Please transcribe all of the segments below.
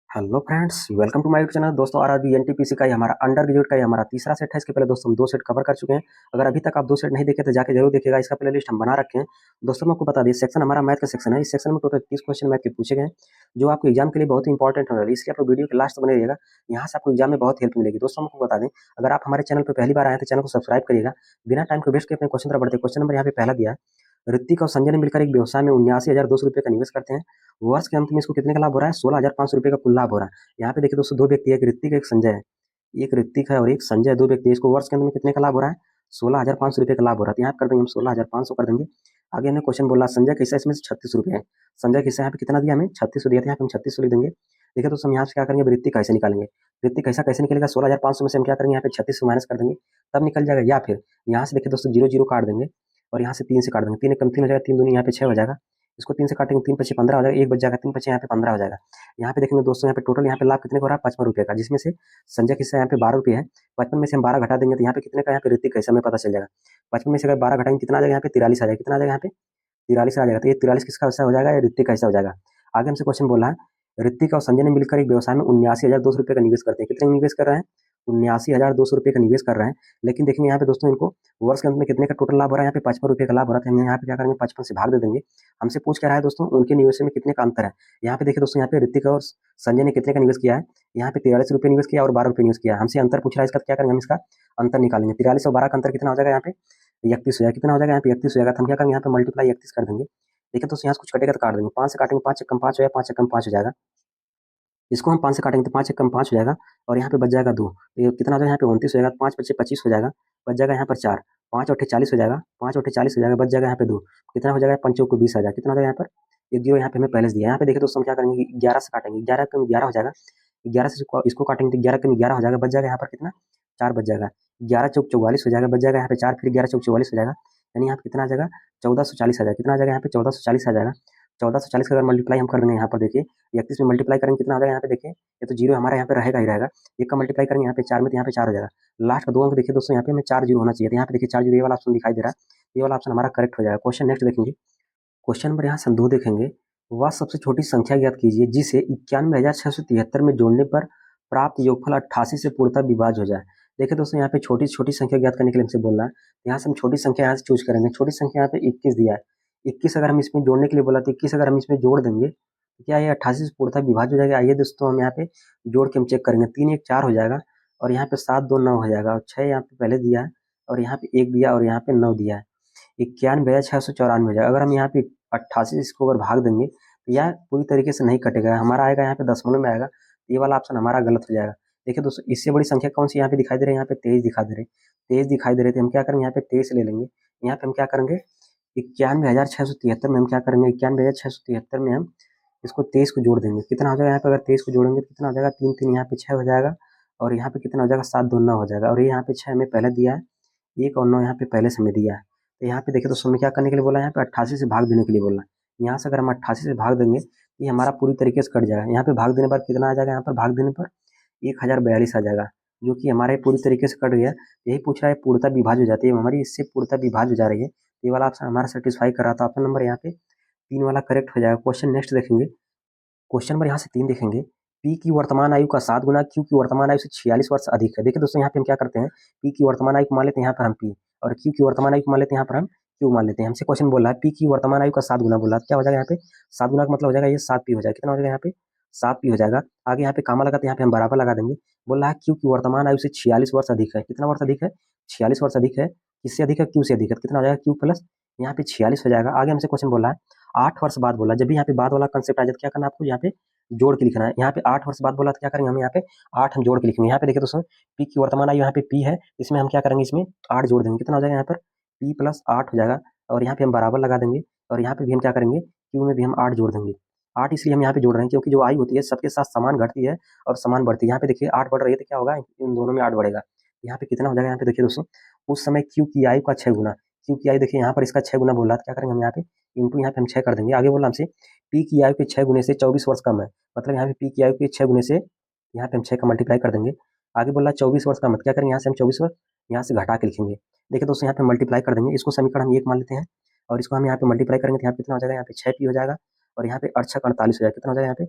Hello friends, welcome to my YouTube channel. दोस्तों आज भी एनटीपीसी का ही हमारा अंडर ग्रेजुएट का ही हमारा तीसरा सेट है। इसके पहले दोस्तों हम 2 सेट कवर कर चुके हैं। अगर अभी तक आप 2 सेट नहीं देखे तो जाके जरूर देखिएगा। इसका प्लेलिस्ट हम बना रखे हैं। दोस्तों मैं आपको बता दें, सेक्शन हमारा मैथ का सेक्शन है। इस सेक्शन में टोटल 30 क्वेश्चन मैथ के पूछे गए हैं, जो आपके एग्जाम के लिए बहुत ही इंपॉर्टेंट होने वाले, इसलिए आप वीडियो के लास्ट तक बने रहिएगा। यहाँ से आपको एग्जाम में बहुत हेल्प मिलेगी। दोस्तों मैं आपको बता दें, अगर आप हमारे चैनल पर पहली बार आए हैं तो चैनल को सब्सक्राइब करिएगा। बिना टाइम को वेस्ट किए अपने क्वेश्चन तरफ बढ़ते हैं। क्वेश्चन नंबर यहाँ पे पहला दिया है, ऋतिक और संजय ने मिलकर एक व्यवसाय में 79,200 रुपये का निवेश करते हैं। वर्ष के अंत में इसको कितने का लाभ हो रहा है? 16,500 रुपये का कुल लाभ हो रहा है। यहाँ पे देखिए दोस्तों, 2 व्यक्ति है, एक ऋतिक एक संजय है। एक ऋतिक है और एक संजय, 2 व्यक्ति है। इसको वर्ष के अंत में कितने का लाभ हो रहा है? 16,500 रुपये का लाभ हो रहा है। तो यहाँ पे कर देंगे हम 16,500 कर देंगे। आगे हमें क्वेश्चन बोला संजय कैसा, इसमें से 36 रुपये है। संजय कैसा यहाँ पे कितना दिया हमें? 3600 दिया था। यहाँ पे हम 3600 लिख देंगे। देखिए दोस्तों, हम यहाँ से क्या करेंगे, ऋतिक कैसे निकालेंगे? ऋतिक कैसा कैसे निकलेगा? 16,500 में से हम क्या करेंगे, यहाँ पे 3600 माइनस कर देंगे, तब निकल जाएगा। या फिर यहाँ से देखिए दोस्तों, 0 0 काट देंगे और यहाँ से 3 से काट देंगे। 3 एकम 3 हो जाएगा, 3 दूनी यहाँ पे 6 हो जाएगा। इसको 3 से काटेंगे, 3 पचे 15 हो जाएगा, 1 बच जाएगा, 3 पचे यहाँ पे 15 हो जाएगा। यहाँ पे देखेंगे दोस्तों, यहाँ पे टोटल यहाँ पे लाभ कितने का हो रहा है? 55 रुपये का, जिसमें से संजय किस्सा यहाँ पे 12 रुपये है। 55 में से हम 12 घटा देंगे तो यहाँ पे कितने का, यहाँ पे ऋतिक कैसे हमें पता चल जाएगा। 55 में से अगर 12 घटाएंगे कितना आ जाएगा, यहाँ पे 43 आ जाएगा। कितना आ जाएगा यहाँ पे? 43 आ जाएगा। तो ये 43 किसका हिस्सा हो जाएगा? ये ऋतिक का हिस्सा हो जाएगा। आगे हमसे क्वेश्चन बोला है, ऋतिक और संजय ने मिलकर एक व्यवसाय में 79,200 रुपये का निवेश करते हैं। कितने निवेश कर रहे हैं? 79,200 रुपये का निवेश कर रहे हैं। लेकिन देखेंगे यहाँ पे दोस्तों, इनको वर्ष के अंत में कितने का टोटल लाभ हो रहा है? यहाँ पे 55 रुपये का लाभ हो रहा है। हम यहाँ पे क्या करेंगे, 55 से भाग दे देंगे। हमसे पूछ क्या रहा है दोस्तों, उनके निवेश में कितने का अंतर है। यहाँ पे देखिए दोस्तों, यहाँ पे ऋतिक और संजय ने कितने का निवेश किया है? यहाँ पे 43 रुपये निवेश किया और 12 रुपये निवेश किया है। हमसे अंतर पूछ रहा है, इसका क्या करेंगे, हम इसका अंतर निकालेंगे। 43 और 12 का अंतर कितना हो जाएगा? यहाँ पे 31 हो जाएगा। कितना हो जाएगा? यहाँ पे 31 हो जाएगा। तो हम क्या करेंगे, यहाँ पे मल्टीप्लाई 31 कर देंगे। देखिए दोस्तों, यहाँ से कुछ कटेगा तो काट देंगे। 5 से काटेंगे, 5 एकम 5 हो जाएगा, 5 एकम 5 हो जाएगा। इसको हम 5 से काटेंगे तो 5 एकम 5 हो जाएगा और यहाँ पे बच जाएगा 2। तो ये कितना हो जाएगा, यहाँ पे 29 हो जाएगा। 5 पच्चे 25 हो जाएगा, बच जाएगा यहाँ पर 4। 5 और 40 हो जाएगा, 5 और 40 हो जाएगा, बच जाएगा यहाँ पे 2। कितना हो जाएगा? 5 को 20 आ जाएगा। कितना हो जाएगा यहाँ पर? एक 0 यहाँ पे हमें पहले से दिया। यहाँ पे देखिए दोस्तों, हम क्या करेंगे, 11 से काटेंगे। 11 कम 11 हो जाएगा। 11 से इसको काटेंगे तो 11 कम 11 हो जाएगा, बच जाएगा यहाँ पर कितना? 4 बच जाएगा। 11 चौक 44 हो जाएगा, बच जाएगा यहाँ पे 4, फिर 11 चौक 44 हो जाएगा। यानी यहाँ पे कितना आ जाएगा? 1440 आ जाएगा। कितना आ जाएगा यहाँ पे? 1440 आ जाएगा। 1440 का अगर मल्टीप्लाई हम कर देंगे, यहाँ पर देखिए 31 में मल्टीप्लाई करेंगे कितना आ जाएगा? यहाँ पे देखिए, ये तो 0 हमारा यहाँ पे रहेगा ही रहेगा। 1 का मल्टीप्लाई करेंगे यहाँ पे 4 में, तो यहाँ पे 4 हो जाएगा। लास्ट का 2 अंक देखिए दोस्तों, यहाँ पे हमें 4 0 होना चाहिए। तो यहाँ पे देखिए 4 0 ये वाला ऑप्शन दिखाई दे रहा है। ये वाला ऑप्शन हमारा करेक्ट हो जाएगा। क्वेश्चन नेक्स्ट देखेंगे। क्वेश्चन नंबर यहाँ से हम 2 देखेंगे। वह सबसे छोटी संख्या ज्ञात कीजिए जिसे 91,673 में जोड़ने पर प्राप्त योगफल 88 से पूर्णतः विभाज्य हो जाए। देखिए दोस्तों, यहाँ पे छोटी छोटी संख्या ज्ञात करने के लिए हमसे बोल रहा है। यहाँ से हम छोटी संख्या यहाँ से चूज करेंगे। छोटी संख्या यहाँ पे 21 दिया है। 21 अगर हम इसमें जोड़ने के लिए बोला तो 21 अगर हम इसमें जोड़ देंगे तो क्या ये 88 से पूर्णतः विभाज्य हो जाएगा? आइए दोस्तों, हम यहाँ पे जोड़ के हम चेक करेंगे। 3 1 4 हो जाएगा और यहाँ पे 7 2 9 हो जाएगा और 6 यहाँ पे पहले दिया है और यहाँ पे 1 दिया और यहाँ पे 9 दिया है। 91,694 हो जाएगा। अगर हम यहाँ पे 88 से इसको अगर भाग देंगे तो यह पूरी तरीके से नहीं कटेगा, हमारा आएगा यहाँ पे दशमलव में आएगा। ये वाला ऑप्शन हमारा गलत हो जाएगा। देखिए दोस्तों, इससे बड़ी संख्या कौन सी यहाँ पे दिखाई दे रही है? यहाँ पे 23 दिखा दे रहे, 23 दिखाई दे रहे थे। हम क्या करेंगे, यहाँ पे 23 ले लेंगे। यहाँ पे हम क्या करेंगे, 91,673 में हम क्या करेंगे, 91,673 में हम इसको 23 को जोड़ देंगे। कितना हो जाएगा यहाँ पे? अगर 23 को जोड़ेंगे तो कितना हो जाएगा? 3 3 यहाँ पे 6 हो जाएगा और यहाँ पे कितना हो जाएगा? 7 2 9 हो जाएगा और ये यहाँ पे 6 हमें पहले दिया है, 1 और 9 यहाँ पे पहले से हमें दिया है। तो यहाँ पे देखिए दोस्तों, हमें क्या करने के लिए बोला है? यहाँ पे 88 से भाग देने के लिए बोला है। यहाँ से अगर हम 88 से भाग देंगे तो ये हमारा पूरी तरीके से कट जाएगा। यहाँ पे भाग देने पर कितना आ जाएगा? यहाँ पर भाग देने पर 1042 आ जाएगा, जो कि हमारे पूरी तरीके से कट गया। यही पूछ रहा है पूर्णतः विभाज्य हो जाती है, हमारी इससे पूर्णतः विभाज्य हो जा रही है। ये वाला ऑप्शन हमारा सेटिस्फाई कर रहा था। ऑप्शन नंबर यहाँ पे 3 वाला करेक्ट हो जाएगा। क्वेश्चन नेक्स्ट देखेंगे। क्वेश्चन नंबर यहाँ से 3 देखेंगे। पी की वर्तमान आयु का 7 गुना क्यू की वर्तमान आयु से 46 वर्ष अधिक है। देखिए दोस्तों, यहाँ पे हम क्या करते हैं, पी की वर्तमान आयु को मान लेते हैं यहाँ पर हम पी और क्यू की वर्तमान आयु को मान लेते हैं यहाँ पर हम क्यू मान लेते हैं। हमसे क्वेश्चन बोला है पी की वर्तमान आयु का 7 गुना बोला, क्या हो जाएगा यहाँ पे? 7 गुना का मतलब हो जाएगा ये 7 पी हो जाएगा। कितना हो जाएगा यहाँ पे? 7 पी हो जाएगा। आगे यहाँ पे कामा लगा तो यहाँ पे हम बराबर लगा देंगे। बोल रहा है क्यू की वर्तमान आयु से 46 वर्ष अधिक है। कितना वर्ष अधिक है? 46 वर्ष अधिक है। किससे अधिक है? क्यू से अधिक है। कितना हो जाएगा? क्यू प्लस यहाँ पे 46 हो जाएगा। आगे हमसे क्वेश्चन बोला है 8 वर्ष बाद बोला। जब भी यहाँ पे बाद वाला कंसेप्ट आ जाए तो क्या करना है आपको? यहाँ पे जोड़ के लिखना है। यहाँ पे 8 वर्ष बाद बोला तो क्या करेंगे हम? यहाँ पे 8 हम जोड़ के लिखेंगे। यहाँ पे देखिए दोस्तों, पी की वर्तमान आयु यहाँ पे पी है, इसमें हम क्या करेंगे, इसमें 8 जोड़ देंगे। कितना हो जाएगा यहाँ पर? पी प्लस 8 हो जाएगा और यहाँ पे हम बराबर लगा देंगे और यहाँ पे भी हम क्या करेंगे, क्यू में भी हम 8 जोड़ देंगे। 8 इसलिए हम यहाँ पे जोड़ रहे हैं क्योंकि जो आयु होती है सबके साथ समान घटती है और समान बढ़ती है। यहाँ पे देखिए 8 बढ़ रही है तो क्या होगा, इन दोनों में 8 बढ़ेगा। यहाँ पे कितना हो जाएगा? यहाँ पे देखिए दोस्तों, उस समय क्यू की आयु का 6 गुना। क्यू की आयु देखिए यहाँ पर इसका 6 गुना बोला, क्या करेंगे हम यहाँ पे इंटू यहाँ पे हम 6 कर देंगे। आगे बोला हमसे पी की आयु के 6 गुने से 24 वर्ष कम है, मतलब यहाँ पे पी की आयु के 6 गुने से यहाँ पे हम 6 का मल्टीप्लाई कर देंगे। आगे बोला 24 वर्ष का, मतलब क्या करेंगे यहाँ से हम 24 वर्ष यहाँ से घटा के लिखेंगे। देखिए दोस्तों, यहाँ पे मल्टीप्लाई कर देंगे। इसको समीकरण हम 1 मान लेते हैं और इसको हम यहाँ पे मल्टीप्लाई करेंगे तो यहाँ पे कितना हो जाएगा? यहाँ पे 6 पी हो जाएगा और यहाँ पे 8 6 48 हो जाएगा। कितना हो जाएगा यहाँ पे?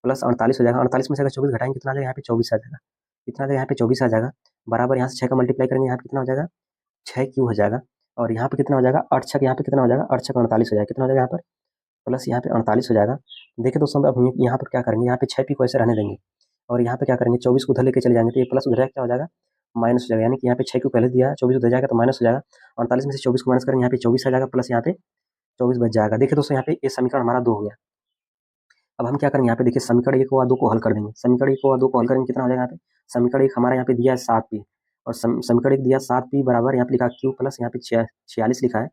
प्लस 48 हो जाएगा। 48 में से अगर 24 घटाएंगे कितना आ जाएगा, यहाँ पे 24 आ जाएगा। कितना आ जाएगा, यहाँ पे 24 आ जाएगा। बराबर यहाँ से 6 का मल्टीप्लाई करेंगे, यहाँ पे कितना हो जाएगा, 6 क्यू हो जाएगा। और यहाँ पे कितना हो जाएगा, 8 छक यहाँ पे कितना हो जाएगा, 8 छक 48 हो जाएगा। कितना हो जाएगा यहाँ पर, प्लस यहाँ पे 48 हो जाएगा। देखिए दोस्तों, अब हम यहाँ पर क्या करेंगे, यहाँ पे 6 पी को ऐसे रहने देंगे और यहाँ पे क्या करेंगे, 24 को उधर लेके चले जाएंगे तो ये प्लस उधर क्या हो जाएगा, माइनस हो जाएगा। यानी कि यहाँ पे 6 को पहले दिया है, 24 उधर जाएगा तो माइनस हो जाएगा। 48 में से 24 को माइनस करेंगे, यहाँ पे 24 आ जाएगा, प्लस यहाँ पे 24 बच जाएगा। देखिए दोस्तों, यहाँ पे ये समीकरण हमारा 2 हो गया। अब हम क्या करेंगे, यहाँ पे देखिए समीकरण 1 व 2 को हल कर देंगे। समीकरण 1 व 2 को हल करेंगे, कितना हो जाएगा यहाँ पे, समीकरण 1 हमारा यहाँ पे दिया है 7p और समीकरण 1 दिया 7p बराबर यहाँ पे लिखा क्यू प्लस यहाँ पे 46 लिखा है।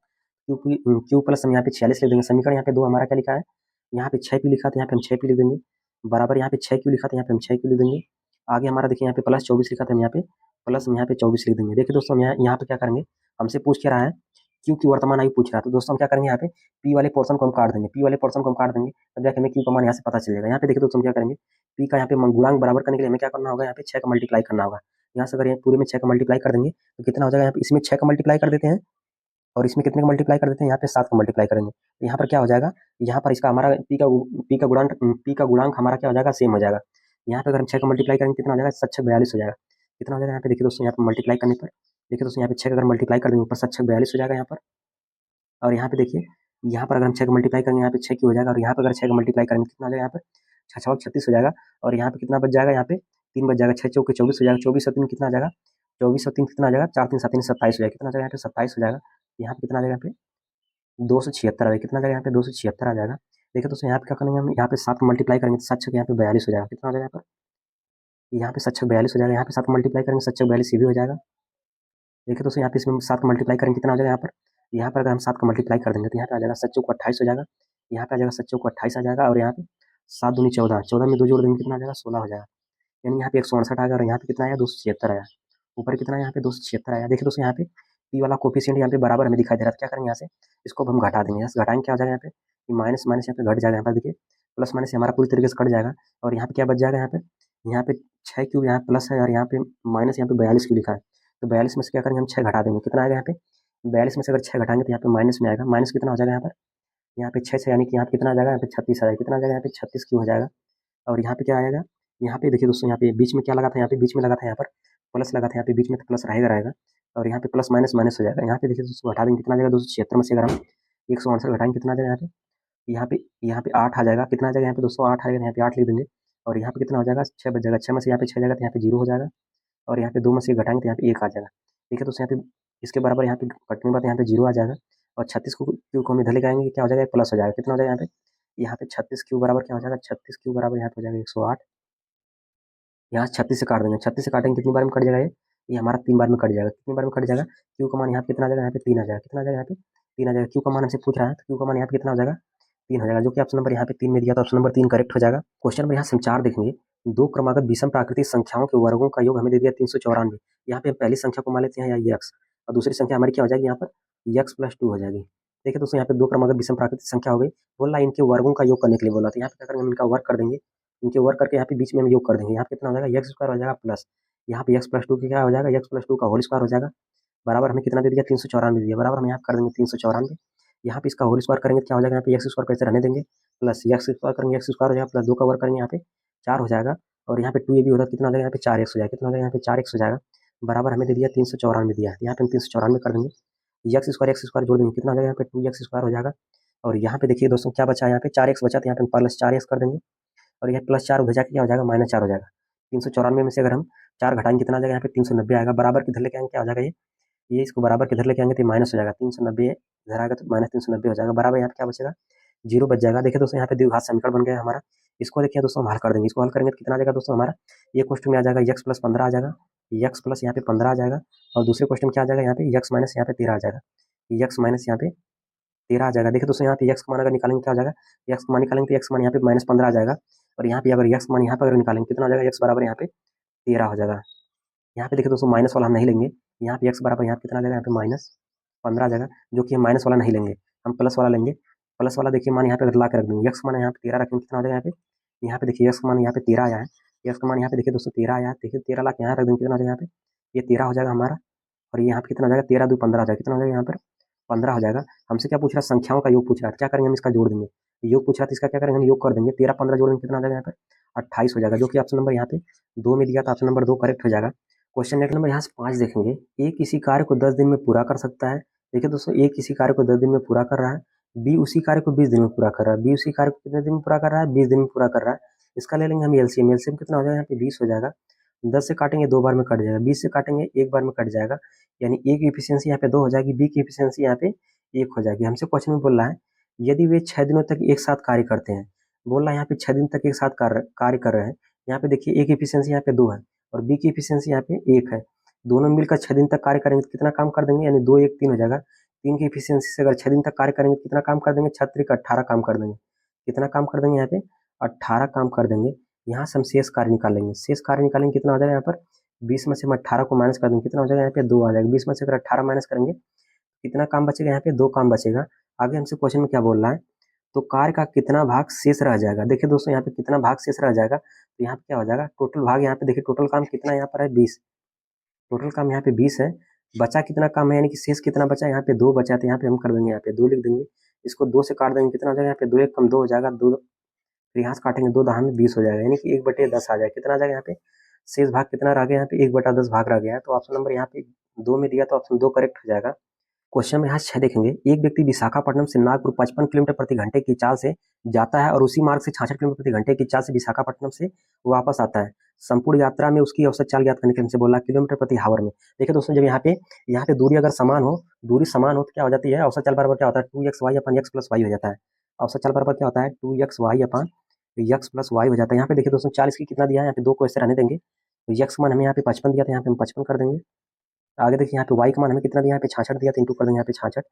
क्यू प्लस हम यहाँ पे 46 लिख देंगे। समीकरण यहाँ पे 2 हमारा क्या लिखा है, यहाँ पे 6p लिखा था, यहाँ पे हम 6p लिख देंगे। बराबर यहाँ पे 6q लिखा था, यहाँ पे हम 6q लिख देंगे। आगे हमारा देखिए यहाँ पे प्लस 24 लिखा था, हम यहाँ पे प्लस हम यहाँ पे 24 लिख देंगे। देखिए दोस्तों, हम यहाँ पे क्या करेंगे, हमसे पूछ क्या रहा है, क्यू की वर्तमान आयु पूछ रहा है। तो दोस्तों हम क्या करेंगे, यहाँ पे पी वाले पोर्सन को हम काट देंगे, पी वाले पोर्सन को हम काट देंगे, तब जाके हमें क्यू का मान यहाँ से पता चलेगा। यहाँ पे देखिए दोस्तों, हम क्या करेंगे, पी का यहाँ पे गुणांक बराबर करने के लिए हमें क्या करना होगा, यहाँ पे 6 का मल्टीप्लाई करना होगा। यहाँ से अगर ये पूरे में 6 का मल्टीप्लाई कर देंगे तो कितना हो जाएगा, यहाँ पे इसमें 6 का मल्टीप्लाई कर देते हैं और इसमें कितने का मल्टीप्लाई कर देते हैं, यहाँ पे 7 का मल्टीप्लाई करेंगे तो यहाँ पर क्या हो जाएगा, यहाँ पर इसका हमारा पी का गुणांक हमारा क्या हो जाएगा, सेम हो जाएगा। यहाँ पे अगर हम 6 का मल्टीप्लाई करेंगे कितना हो जाएगा, 7 6 42 हो जाएगा। कितना हो जाएगा यहाँ पे, देखिए दोस्तों, यहाँ पे मल्टीप्लाई करने पर देखिए दोस्तों, यहाँ पे 6 अगर मल्टीप्लाई कर देंगे ऊपर 7 6 42 हो जाएगा यहाँ पर। और यहाँ पे देखिए, यहाँ पर अगर हम 6 का मल्टीप्लाई करेंगे, यहाँ पे 6 की हो जाएगा और यहाँ पे अगर 6 का मल्टीप्लाई करेंगे कितना हो जाएगा, यहाँ पर 6 6 36 हो जाएगा। और यहाँ पे कितना बच जाएगा, यहाँ पे 3 बच जाएगा, 6 चौके 24 हो जाएगा। 24 और 3 कितना आ जाएगा, 24 और 3 कितना आ जाएगा, 4 3 7 3 27 हो जाएगा। कितना आ जाएगा यहाँ पे, 27 हो जाएगा। यहाँ पे कितना आ जाएगा, यहाँ पे 276 आ जाएगा। कितना आ जाएगा यहाँ पे, 276 आ जाएगा। देखिए दोस्तों, यहाँ पे क्या करेंगे, हम यहाँ पे 7 मल्टीप्लाई करेंगे तो 7 6 यहाँ पे 42 हो जाएगा। कितना हो जाएगा यहाँ पर, यहाँ पे 7 6 42 हो जाएगा। यहाँ पे 7 मल्टीप्लाई करेंगे 7 6 42 ये भी हो जाएगा। देखिए दोस्तों, यहाँ पे इसमें 7 का मल्टीप्लाई करेंगे कितना हो जाएगा यहाँ पर अगर हम 7 का मल्टीप्लाई कर देंगे तो यहाँ पे आ जाएगा 7 चौक 28 हो जाएगा। यहाँ पे आ जाएगा 7 चौक 28 आ जाएगा और यहाँ पे 7 दूनी 14, 14 में 2 जोड़ देंगे कितना आ जाएगा, 16 हो जाएगा। यानी यहाँ पे 168 आ गया और यहाँ पे कितना आया, 276 आया। ऊपर कितना है, यहाँ पे 276 आया। देखिए दोस्तों, यहाँ पे पी वाला कोफिशिएंट यहाँ पे बराबर हमें दिखाई दे रहा है। क्या करेंगे, यहाँ से इसको अब हम घटा देंगे। यहाँ से घटाएंगे क्या हो जाएगा, यहाँ पे माइनस माइनस यहाँ पे घट जाएगा। यहाँ पर देखिए प्लस माइनस हमारा पूरी तरीके से कट जाएगा और यहाँ पे क्या बच जाएगा, यहाँ पे 6 क्यूब यहाँ प्लस है और यहाँ पे माइनस यहाँ पे 42 क्यों लिखा है। तो 42 में से क्या करेंगे, हम 6 घटा देंगे। कितना आएगा यहाँ पे, 42 में से अगर 6 घटाएंगे तो यहाँ पे माइनस में आएगा। माइनस कितना हो जाएगा यहाँ पे 6 यानी कि यहाँ पे कितना आ जाएगा, यहाँ पे 36 आ जाएगा। कितना आ जाएगा, यहाँ पे 36 क्यों हो जाएगा। और यहाँ पे क्या आएगा, यहाँ पे देखिए दोस्तों, यहाँ पे बीच में क्या लगा था, यहाँ पे बीच में लगा था, यहाँ पर प्लस लगा था, यहाँ पे बीच में तो प्लस रहेगा रहेगा और यहाँ पे प्लस माइनस माइनस हो जाएगा। यहाँ पे देखिए दोस्तों, घटा देंगे कितना आ जाएगा, 276 में से अगर हम 168 घटाएंगे कितना आ जाएगा, यहाँ पे 8 आ जाएगा। कितना आ जाएगा यहाँ पे दोस्तों, 8 आएगा, यहाँ पे 8 लिख देंगे। और यहाँ पे कितना हो जाएगा, 6 बच जाएगा। 6 में से यहाँ पे 6 जाएगा तो यहाँ पे 0 हो जाएगा और यहाँ पे 2 में से घटाएंगे तो यहाँ पे 1 आ जाएगा। ठीक है, तो यहाँ पे इसके बराबर यहाँ पे कटने के बाद यहाँ पे 0 आ जाएगा और 36 को क्यू को हम इधर लेके आएंगे, क्या हो जाएगा, प्लस हो जाएगा। कितना हो जाएगा यहाँ पे 36 क्यू बराबर क्या हो जाएगा, 36 क्यू बराबर यहाँ पे हो जाएगा 108। यहाँ 36 से काट देंगे, 36 से काटेंगे कितनी बार में कट जाएगा, ये हमारा 3 बार में कट जाएगा। कितनी बार में कट जाएगा, क्यू का मान यहाँ पे कितना आ जाएगा, यहाँ पे 3 आ जाएगा। कितना आ जाएगा, यहाँ पे 3 आ जाएगा। क्यू का मान हमसे पूछ रहा है तो क्यू का मान यहाँ पे कितना हो जाएगा, 3 हो जाएगा, जो कि ऑप्शन नंबर यहाँ पे 3 में दिया, तो ऑप्शन नंबर 3 करेक्ट हो जाएगा। क्वेश्चन नंबर यहाँ से हम 4 देखेंगे। दो क्रमागत विषम प्राकृतिक संख्याओं के वर्गों का योग हमें दे दिया 394। यहाँ पे हम पहली संख्या को मान लेते हैं या यक्स और दूसरी संख्या हमारी क्या हो जाएगी, यहाँ पर यक्स प्लस 2 हो जाएगी। देखिए दोस्तों, यहाँ पे दो क्रमागत विषम प्राकृतिक संख्या हो गई, बोला इनके वर्गों का योग करने के लिए बोला, तो यहाँ पे क्या करेंगे, हम इनका वर्ग कर देंगे। इनके वर्ग करके यहाँ पे बीच में हम योग कर देंगे। यहाँ पे कितना हो जाएगा, एक्स स्क्वायर हो जाएगा प्लस यहाँ पे एक्स प्लस 2 की क्या हो जाएगा, एक्स प्लस 2 का होल स्क्वायर हो जाएगा। बराबर हमें कितना दे दिया, 394 दिया। बराबर हम यहाँ कर देंगे 394। यहाँ पे इसका होल स्क्वायर करेंगे तो क्या हो जाएगा, यहाँ पे एक्स स्क्वायर कैसे रहने देंगे, प्लस एक्स स्क्वायर करेंगे, एक्स स्क्वायर हो जाएगा प्लस 2 का वर्ग करेंगे, यहाँ पे 4 हो जाएगा। और यहाँ पे 2 ये भी होता है, कितना हो जाएगा, यहाँ पे 4x हो जाएगा। कितना हो जाएगा, यहाँ पे 4x हो जाएगा। बराबर हमें दे दिया 394 दिया है, यहाँ पे हम 394 कर देंगे। एक्स स्क्वायर जोड़ देंगे, कितना हो जाएगा, यहाँ पे 2x स्क्वायर हो जाएगा। और यहाँ पे देखिए दोस्तों, क्या बचा, यहाँ पे 4x बचा, तो यहाँ पे प्लस 4x कर देंगे और यहाँ प्लस 4 उधर जाके क्या हो जाएगा, -4 हो जाएगा। 394 में से अगर हम 4 घटाएंगे कितना आ जाएगा, यहाँ पे 390 आएगा। बराबर किधर लेके आएंगे, क्या हो जाएगा, ये इसको बराबर किधर लेके आएंगे तो माइनस हो जाएगा। 390 इधर आएगा तो -390 हो जाएगा। बराबर यहाँ पे क्या बचेगा, 0 बच जाएगा। देखिए दोस्तों, यहाँ पे द्विघात समीकरण बन गया हमारा। इसको देखिए दोस्तों, हम हल कर देंगे। इसको हल करेंगे तो कितना आ जाएगा दोस्तों, हमारा ये क्वेश्चन में आ जाएगा x प्लस 15 आ जाएगा, x प्लस यहाँ पे 15 आ जाएगा। और दूसरे क्वेश्चन क्या आ जाएगा, यहाँ पे x माइनस यहाँ पे 13 आ जाएगा, x माइनस यहाँ पे 13 आ जाएगा। देखिए दोस्तों, यहाँ पे x का मान अगर निकालेंगे क्या हो जाएगा, x का मान निकालेंगे तो x मान यहाँ पे -15 आ जाएगा। और यहाँ पे अगर x मान यहाँ पर अगर निकालेंगे कितना हो जाएगा, x बराबर यहाँ पे 13 हो जाएगा। यहाँ पे देखिए दोस्तों, माइनस वाला हम नहीं लेंगे। यहाँ पे x बराबर यहाँ पे कितना आ जाएगा, यहाँ पे -15 आ जाएगा, जो कि हम माइनस वाला नहीं लेंगे, हम प्लस वाला लेंगे। प्लस वाला देखिए मान यहाँ पे अगर ला के रख देंगे, x मान यहाँ पे 13 रखेंगे, कितना हो जाएगा, यहाँ पे देखिए x का मान यहाँ पे 13 आया है। x का मान यहाँ पे देखिए दोस्तों 13 आया है। देखिए 13 ला के यहाँ रख देंगे, कितना हो जाएगा, यहाँ पे ये 13 हो जाएगा हमारा। और यहाँ पे कितना हो जाएगा, 13 2 15 हो जाएगा। कितना हो जाएगा, यहाँ पर 15 हो जाएगा। हमसे क्या पूछ रहा है, संख्याओं का योग पूछ रहा है, क्या करेंगे, हम इसका जोड़ देंगे। योग पूछा तो इसका क्या करेंगे, हम योग कर देंगे। 13 15 जोड़ेंगे कितना आ जाएगा यहाँ पर 28 हो जाएगा, जो कि ऑप्शन नंबर यहाँ पे 2 में दिया था, ऑप्शन नंबर 2 करेक्ट हो जाएगा। क्वेश्चन नेक्स्ट नंबर यहाँ से 5 देखेंगे। ए किसी कार्य को 10 दिन में पूरा कर सकता है। देखिए दोस्तों, ए किसी कार्य को 10 दिन में पूरा कर रहा है, बी उसी कार्य को 20 दिन में पूरा कर रहा है, बी उसी कार्य को कितने दिन में पूरा कर रहा है, 20 दिन में पूरा कर रहा है। इसका ले लेंगे हम एलसीएम। एलसीएम कितना हो जाएगा यहाँ पे 20 हो जाएगा। 10 से काटेंगे 2 बार में कट जाएगा, 20 से काटेंगे 1 बार में कट जाएगा, यानी ए की एफिशिएंसी यहाँ पे 2 हो जाएगी, बी की एफिशिएंसी यहाँ पे 1 हो जाएगी। हमसे क्वेश्चन में बोल रहा है यदि वे 6 दिनों तक एक साथ कार्य करते हैं, बोल रहा है यहाँ पे 6 दिन तक एक साथ कार्य कर रहे हैं। यहाँ पे देखिए ए की एफिशिएंसी यहाँ पे 2 है और बी की एफिशिएंसी यहाँ पे 1 है। दोनों मिलकर 6 दिन तक कार्य करेंगे तो कितना काम कर देंगे, यानी 2 1 3 हो जाएगा। 3 की एफिशिएंसी से अगर 6 दिन तक कार्य करेंगे तो कितना काम कर देंगे, 6 3 18 काम कर देंगे। कितना काम कर देंगे यहाँ पे 18 काम कर देंगे। यहाँ से हम शेष कार्य निकाल लेंगे। शेष कार्य निकालेंगे कितना हो जाएगा यहाँ पर 20 में से हम 18 को माइनस कर देंगे, कितना हो जाएगा यहाँ पे 2 आ जाएगा। 20 में से अगर 18 माइनस करेंगे कितना काम बचेगा, यहाँ पे 2 काम बचेगा। आगे हमसे क्वेश्चन में क्या बोल रहा है, तो कार्य का कितना भाग शेष रह जाएगा। देखिए दोस्तों, यहाँ पे कितना भाग शेष रह जाएगा, तो यहाँ पे क्या हो जाएगा टोटल भाग। यहाँ पे देखिए टोटल काम कितना यहाँ पर है 20, टोटल काम यहाँ पे 20 है। बचा कितना काम है, यानी कि शेष कितना बचा, यहाँ पे 2 बचा, तो यहाँ पे हम कर देंगे यहाँ पे 2 लिख देंगे। इसको 2 से काट देंगे, कितना हो जाएगा यहाँ पे 2 1 कम 2 हो जाएगा, 2 फिर यहाँ से काटेंगे 2 दहान 20 हो जाएगा, यानी कि 1/10 आ जाएगा। कितना आ जाएगा यहाँ पे शेष भाग कितना रह गया, यहाँ पे 1/10 भाग रह गया है। तो ऑप्शन नंबर यहाँ पे 2 में दिया तो ऑप्शन 2 करेक्ट हो जाएगा। क्वेश्चन में यहाँ 6 देखेंगे। एक व्यक्ति विशाखापट्टनम से नागपुर 55 किलोमीटर प्रति घंटे की चाल से जाता है और उसी मार्ग से 66 किलोमीटर प्रति घंटे की चाल से विशाखापट्टनम से वापस आता है। संपूर्ण यात्रा में उसकी औसत चाल ज्ञात करने के लिए हमसे बोला किलोमीटर प्रति हावर में। देखिए दोस्तों, जब यहाँ पे दूरी अगर समान हो, दूरी समान हो तो क्या हो जाती है, औसत चाल बराबर क्या होता है 2xy अपन x प्लस वाई हो जाता है। औसत चाल बराबर क्या होता है 2xy अपन x प्लस वाई हो जाता है। यहाँ पे देखिए दोस्तों 40 की कितना दिया है, यहाँ पे 2 को ऐसे रहने देंगे। तो x मान हमें यहाँ पे 55 दिया था, यहाँ पे हम 55 कर देंगे। आगे देखिए यहाँ पे y का मान हमें कितना दिया, यहाँ पे 66 दिया था, इंटू कर देंगे यहाँ पे 66।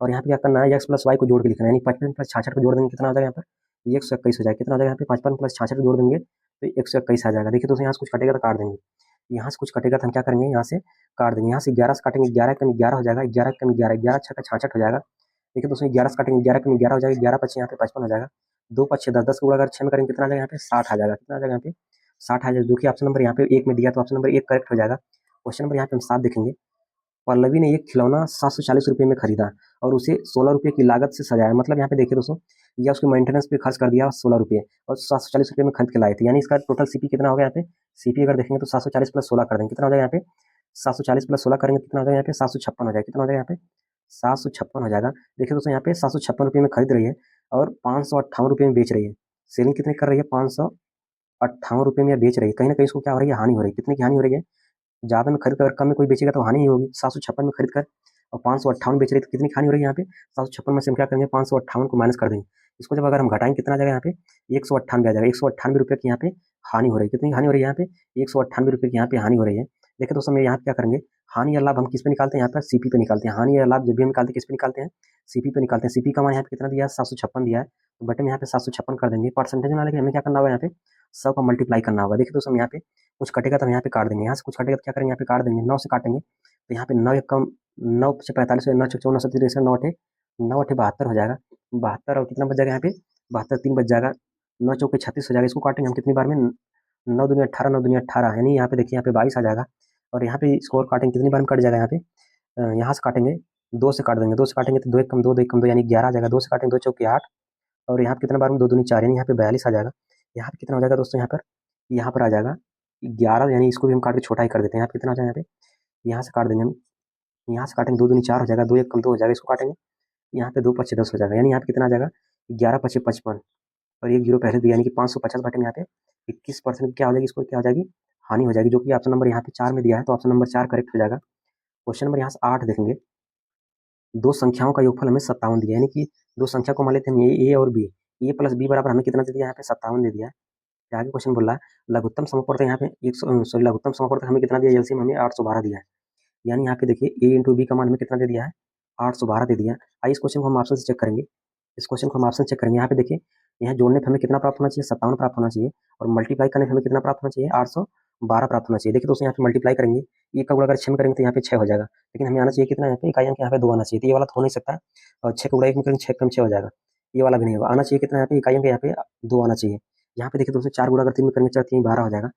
और यहाँ पे क्या करना है x प्लस वाई को जोड़ के लिखना है, यानी 55 प्लस 66 को जोड़ देंगे कितना हो जाएगा यहाँ पर 121 हो जाएगा। कितना हो जाएगा यहाँ पे 55 प्लस 66 को जोड़ देंगे तो 121 आ जाएगा। देखिए दोस्तों, यहाँ से कुछ कटेगा तो काट देंगे, यहाँ से कुछ कटेगा तो हम क्या करेंगे, यहाँ से काट देंगे। यहाँ से 11 से काटेंगे, 11 कम 11 हो जाएगा, 11 कम 11, 11 छक्का 66 हो जाएगा। देखिए दोस्तों 11 से काटेंगे, 11 कम 11 हो जाएगा, 11 पच्चीस यहाँ पे 55 हो जाएगा। 2 5 10, 10 को अगर 6 में करेंगे कितना आ जाएगा यहाँ पे 60 आ जाएगा। कितना आ जाएगा यहाँ पे 60 आ जाएगा, जो कि ऑप्शन नंबर यहाँ पे 1 में दिया तो ऑप्शन नंबर 1 करेक्ट हो जाएगा। क्वेश्चन नंबर यहाँ पे हम 7 देखेंगे। पल्लवी ने एक खिलौना 740 रुपये में खरीदा और उसे 16 रुपये की लागत से सजाया। मतलब यहाँ पे देखिए दोस्तों, या उसके मेंटेनेंस पे खर्च कर दिया 16 रुपये और 740 रुपये में खरीद के लाए थे, यानी इसका टोटल सीपी कितना हो गया यहाँ पे। सीपी अगर देखेंगे तो 740 प्लस 16 कर देंगे, कितना हो जाएगा यहाँ पे 740 प्लस 16 करेंगे कितना हो जाएगा यहाँ पे 756 हो जाएगा। कितना हो जाएगा यहाँ पे 756 हो जाएगा। देखिए दोस्तों, यहाँ पे 756 रुपये में खरीद रही है और 558 रुपये में बेच रही है। सेलिंग कितनी कर रही है 558 रुपये में बेच रही है। कहीं ना कहीं इसको क्या हो रही है, हानि हो रही है। कितनी की हानि हो रही है, ज़्यादा में खरीद कर कम में कोई बेचेगा तो हानि ही होगी। 756 में खरीद कर और 558 बेच रही तो कितनी हानि हो रही है यहाँ पे 756 में से हम क्या करेंगे 558 को माइनस कर देंगे। इसको जब अगर हम घटाएंगे कितना आ जाएगा यहाँ पे 198 आ जाएगा। 198 रुपये की यहाँ पे हानि हो रही है। कितनी हानि हो रही है यहाँ पे 198 रुपये की यहाँ पे हानि हो रही है। देखिए दोस्तों, मैं यहाँ पे क्या करेंगे, हानि या लाभ हम किस पे निकालते हैं, यहाँ पर सीपी पे निकालते हैं। हानि या लाभ जब भी हम निकालते हैं किस पे निकालते हैं, सीपी पे निकालते हैं। सीपी का मान यहाँ पे कितना दिया है 756 दिया है, तो बटे में यहाँ पे 756 कर देंगे। परसेंटेज में लेके हमें क्या करना होगा, यहाँ पे 100 का मल्टीप्लाई करना होगा। देखिए दोस्तों, हम यहाँ पे कुछ कटेगा तो हम यहाँ पे काट देंगे, यहाँ से कुछ कटेगा तो क्या करेंगे यहाँ पे काट देंगे। 9 से काटेंगे तो यहाँ पे 9 एक कम 9 से 45 9 6 14 9 30 9 अठे 9 अठे 72 हो जाएगा। 72 और कितना बच जाएगा यहाँ पे 72 3 बच जाएगा। 9 चौके 36 हो जाएगा। इसको काटेंगे हम कितनी बार में 9 दूनी 18 9 दूनी 18, यानी यहाँ पे देखिए यहाँ पे 22 आ जाएगा। और यहाँ पे स्कोर काटेंगे कितनी बार में कट जाएगा, यहाँ पे यहाँ से काटेंगे 2 से काट देंगे। 2 से काटेंगे तो 2 एक कम 2 2 एक कम 2 यानी 11 आ जाएगा। 2 से काटेंगे 2 चौके 8 और यहाँ पे कितना बार में 2 दूनी 4 यानी यहाँ पे 42 आ जाएगा। यहाँ पे कितना हो जाएगा दोस्तों, यहाँ पर आ जाएगा 11, यानी इसको भी हम काट के छोटा ही कर देते हैं। यहाँ पे कितना आ जाएगा, यहाँ पे यहाँ से काट देंगे हम, यहाँ से काटेंगे 2 दूनी 4 हो जाएगा, 2 एक कम 2 हो जाएगा। इसको काटेंगे यहाँ पे 2 पच्चे 10 हो जाएगा, यानी यहाँ पे कितना आ जाएगा 11 पच्चे 55 और 1 जीरो पहले दिया, यानी कि 550 बटे में यहाँ पे 21% क्या हो जाएगी, इसको क्या हो जाएगी हानि हो जाएगी, जो कि ऑप्शन नंबर यहाँ पे 4 में दिया है तो ऑप्शन नंबर 4 करेक्ट हो जाएगा। क्वेश्चन नंबर यहाँ से 8 देखेंगे। दो संख्याओं का योगफल हमें 57 दिया, यानी कि दो संख्या को मान लेते हैं ए और बी। ए प्लस बी बराबर हमें कितना दे दिया, यहाँ पे 57 दे दिया है। आगे क्वेश्चन बोल रहा है लघुत्तम समवर्त यहाँ पे 100 सॉरी लघुत्तम समवर्त हमें कितना दिया, एलसीएम हमें 812 दिया है। यानी यहाँ पे देखिए ए इंटू बी का मान हमें कितना दे दिया है 812 दे दिया। आइए इस क्वेश्चन को हम ऑप्शन से चेक करेंगे। इस क्वेश्चन को हम ऑप्शन चेक करेंगे। यहाँ पे देखिए, यहाँ जोड़ने पे हमें कितना प्राप्त होना चाहिए 57 प्राप्त होना चाहिए और मल्टीप्लाई करने पे हमें कितना प्राप्त होना चाहिए 812 प्राप्त होना चाहिए। देखिए दोस्तों, यहाँ पे मल्टीप्लाई करेंगे, ये का गुणा अगर 6 में करेंगे तो यहाँ पे 6 हो जाएगा, लेकिन हमें आना चाहिए कितना, यहाँ पे इकाई अंक यहाँ पे 2 आना चाहिए, तो ये वाला तो हो नहीं सकता। और 6 का गुणा 1 में करेंगे 6 कम 6 हो जाएगा, ये वाला भी नहीं होगा। आना चाहिए कितना, यहाँ पे इकाई अंक यहाँ पे 2 आना चाहिए। यहाँ पे देखिए दोस्तों 4 गुणा अगर 3 में करेंगे 4 3 12 हो जाएगा,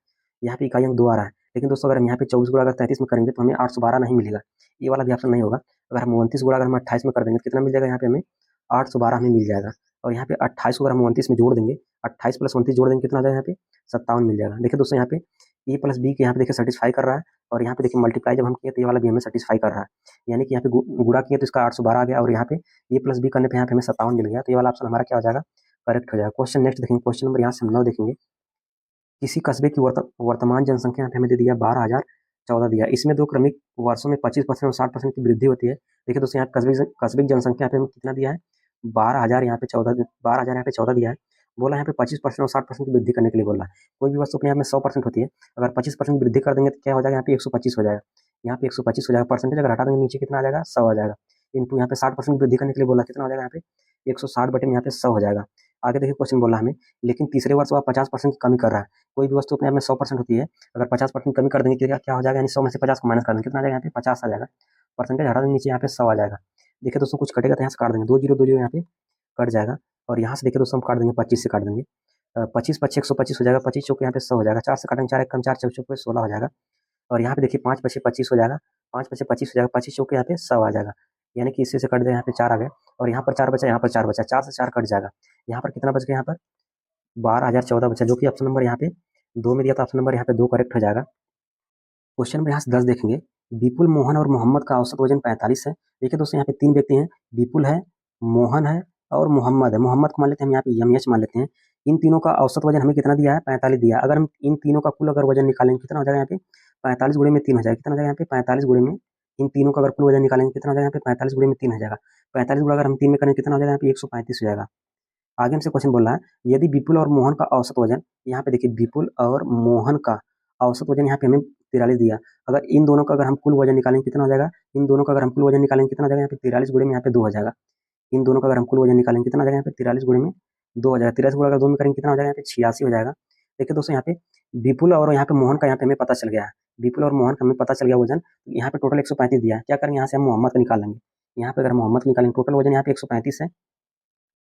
यहाँ पे इकाई अंक 2 आ रहा है। लेकिन दोस्तों अगर हम यहाँ पे 24 गुणा अगर 33 में करेंगे तो हमें 812 नहीं मिलेगा, ये वाला भी ऑप्शन नहीं होगा। अगर हम 29 गुणा अगर हम 28 में कर देंगे तो कितना मिल जाएगा, यहाँ पे हमें 812 हमें मिल जाएगा। और यहाँ पे 28 को अगर हम 29 में जोड़ देंगे, 28 प्लस 29 जोड़ देंगे, कितना आ जाएगा यहाँ पे 57 मिल जाएगा। देखिए दोस्तों यहाँ पे ए प्लस बी के यहाँ पे देखिए सेटिस्फाई कर रहा है, और यहाँ पे देखिए मल्टीप्लाई जब हम किए तो ये वाला भी हमें सेटिस्फाई कर रहा है, यानी कि यहाँ पे गुणा किए तो इसका 812 आ गया, और यहाँ पे ए प्लस बी करने पे यहाँ पे हमें 57 मिल गया। तो ये वाला ऑप्शन हमारा क्या हो जाएगा, करेक्ट हो जाएगा। क्वेश्चन नेक्स्ट देखेंगे, क्वेश्चन नंबर यहाँ से हम 9 देखेंगे। किसी कस्बे की वर्तमान जनसंख्या यहाँ पे हमें दे दिया 12,014 दिया। इसमें दो क्रमिक वर्षों में 25% और 60% की वृद्धि होती है। देखिए दोस्तों यहाँ कस्बे की जनसंख्या पे हमें कितना दिया है, 12,000 यहाँ पे 12,000 यहाँ पे 14 दिया है। बोला यहाँ पे 25% और 60% की वृद्धि करने के लिए बोला है। कोई भी वस्तु अपने यहाँ में 100% होती है, अगर 25% वृद्धि कर देंगे तो क्या हो जाएगा, यहाँ पे 125 हो जाएगा। यहाँ पे 125 हो जाएगा, परसेंटेज अगर हटा देंगे नीचे कितना आ जाएगा, 100 आ जाएगा। इंटू यहाँ पे 60% वृद्धि करने के लिए बोला, कितना हो जाएगा यहाँ पे 160 बटे में यहाँ पे 100 हो जाएगा। आगे देखिए क्वेश्चन बोला हमें, लेकिन तीसरे वर्ष वो 50% की कमी कर रहा है। कोई भी वस्तु अपने आप में 100% होती है, अगर 50% कमी कर देंगे क्या हो जाएगा, यानी 100 में से 50 को माइनस कर देंगे, कितना आ जाएगा यहाँ पे 50 आ जाएगा। परसेंटेज हटा देंगे नीचे यहाँ पे 100 आ जाएगा। देखिए दोस्तों कुछ कटेगा तो यहाँ से काट देंगे, 2 जीरो 2 जीरो यहाँ पे कट जाएगा, और यहाँ से देखिए दोस्तों हम काट देंगे 25 से काट देंगे, 25 25 125 हो जाएगा, 25 चौके यहाँ पे 100 हो जाएगा, 4 से काटेंगे 4 एक कम 4 चौके पे 16 हो जाएगा, और यहाँ पे देखिए 5 पचे 25 हो जाएगा, 5 पचे 25 हो जाएगा, 25 चौके यहाँ पे 100 आ जाएगा, यानी कि इससे से कट दे यहाँ पे 4 आ गया, और यहाँ पर 4 बचा, यहाँ पर 4 बचा, 4 से 4 कट जाएगा। यहाँ पर कितना बच गया, यहाँ पर 12,014 बचा, जो कि ऑप्शन नंबर यहाँ पे 2 में दिया, तो ऑप्शन नंबर यहाँ पे 2 करेक्ट हो जाएगा। क्वेश्चन नंबर यहाँ से 10 देखेंगे। विपुल, मोहन और मोहम्मद का औसत वजन 45 है। देखिए दोस्तों यहाँ पे 3 व्यक्ति हैं, विपुल है, मोहन है और मोहम्मद है। मोहम्मद को मान लेते हैं हम यहाँ पे एमएच मान लेते हैं। इन तीनों का औसत वजन हमें कितना दिया है, 45 दिया है। अगर हम इन तीनों का कुल अगर वजन निकालेंगे कितना हो जाएगा, यहाँ पे 45 गुणे में 3 हो जाएगा, कितना हो जाएगा यहाँ पे 45 गुणे में, इन तीनों का अगर कुल वजन निकालेंगे कितना हो जाएगा, यहाँ पे 45 गुणे में 3 हो जाएगा। 45 गुणा अगर हम 3 में करेंगे कितना हो जाएगा, यहाँ पे 135 हो जाएगा। आगे हमसे क्वेश्चन बोल रहा है, यदि विपुल और मोहन का औसत वजन, यहाँ पे देखिए विपुल और मोहन का औसत वजन यहाँ पे हमें 43 दिया, अगर इन दोनों का अगर हम कुल वजन निकालेंगे कितना हो जाएगा, इन दोनों का अगर हम कुल वजन निकालेंगे कितना हो जाएगा, यहाँ पे 43 गुणे में यहाँ पे 2 हो जाएगा। इन दोनों का अगर हम कुल वजन निकालेंगे कितना हो जाएगा, यहाँ पे 43 गुणे में 2 हो जाएगा। 43 गुणा अगर 2 में करेंगे कितना हो जाएगा, यहाँ पे 86 हो जाएगा। देखिए दोस्तों यहाँ पे विपुल और यहाँ पे मोहन का यहाँ पे हमें पता चल गया है, विपुल और मोहन का हमें पता चल गया वजन, यहाँ पे टोटल 135 दिया है। क्या करेंगे, यहाँ से हम मोहम्मद का निकाल लेंगे। यहाँ पे अगर मोहम्मद निकालेंगे टोटल वजन यहाँ पे 135 है,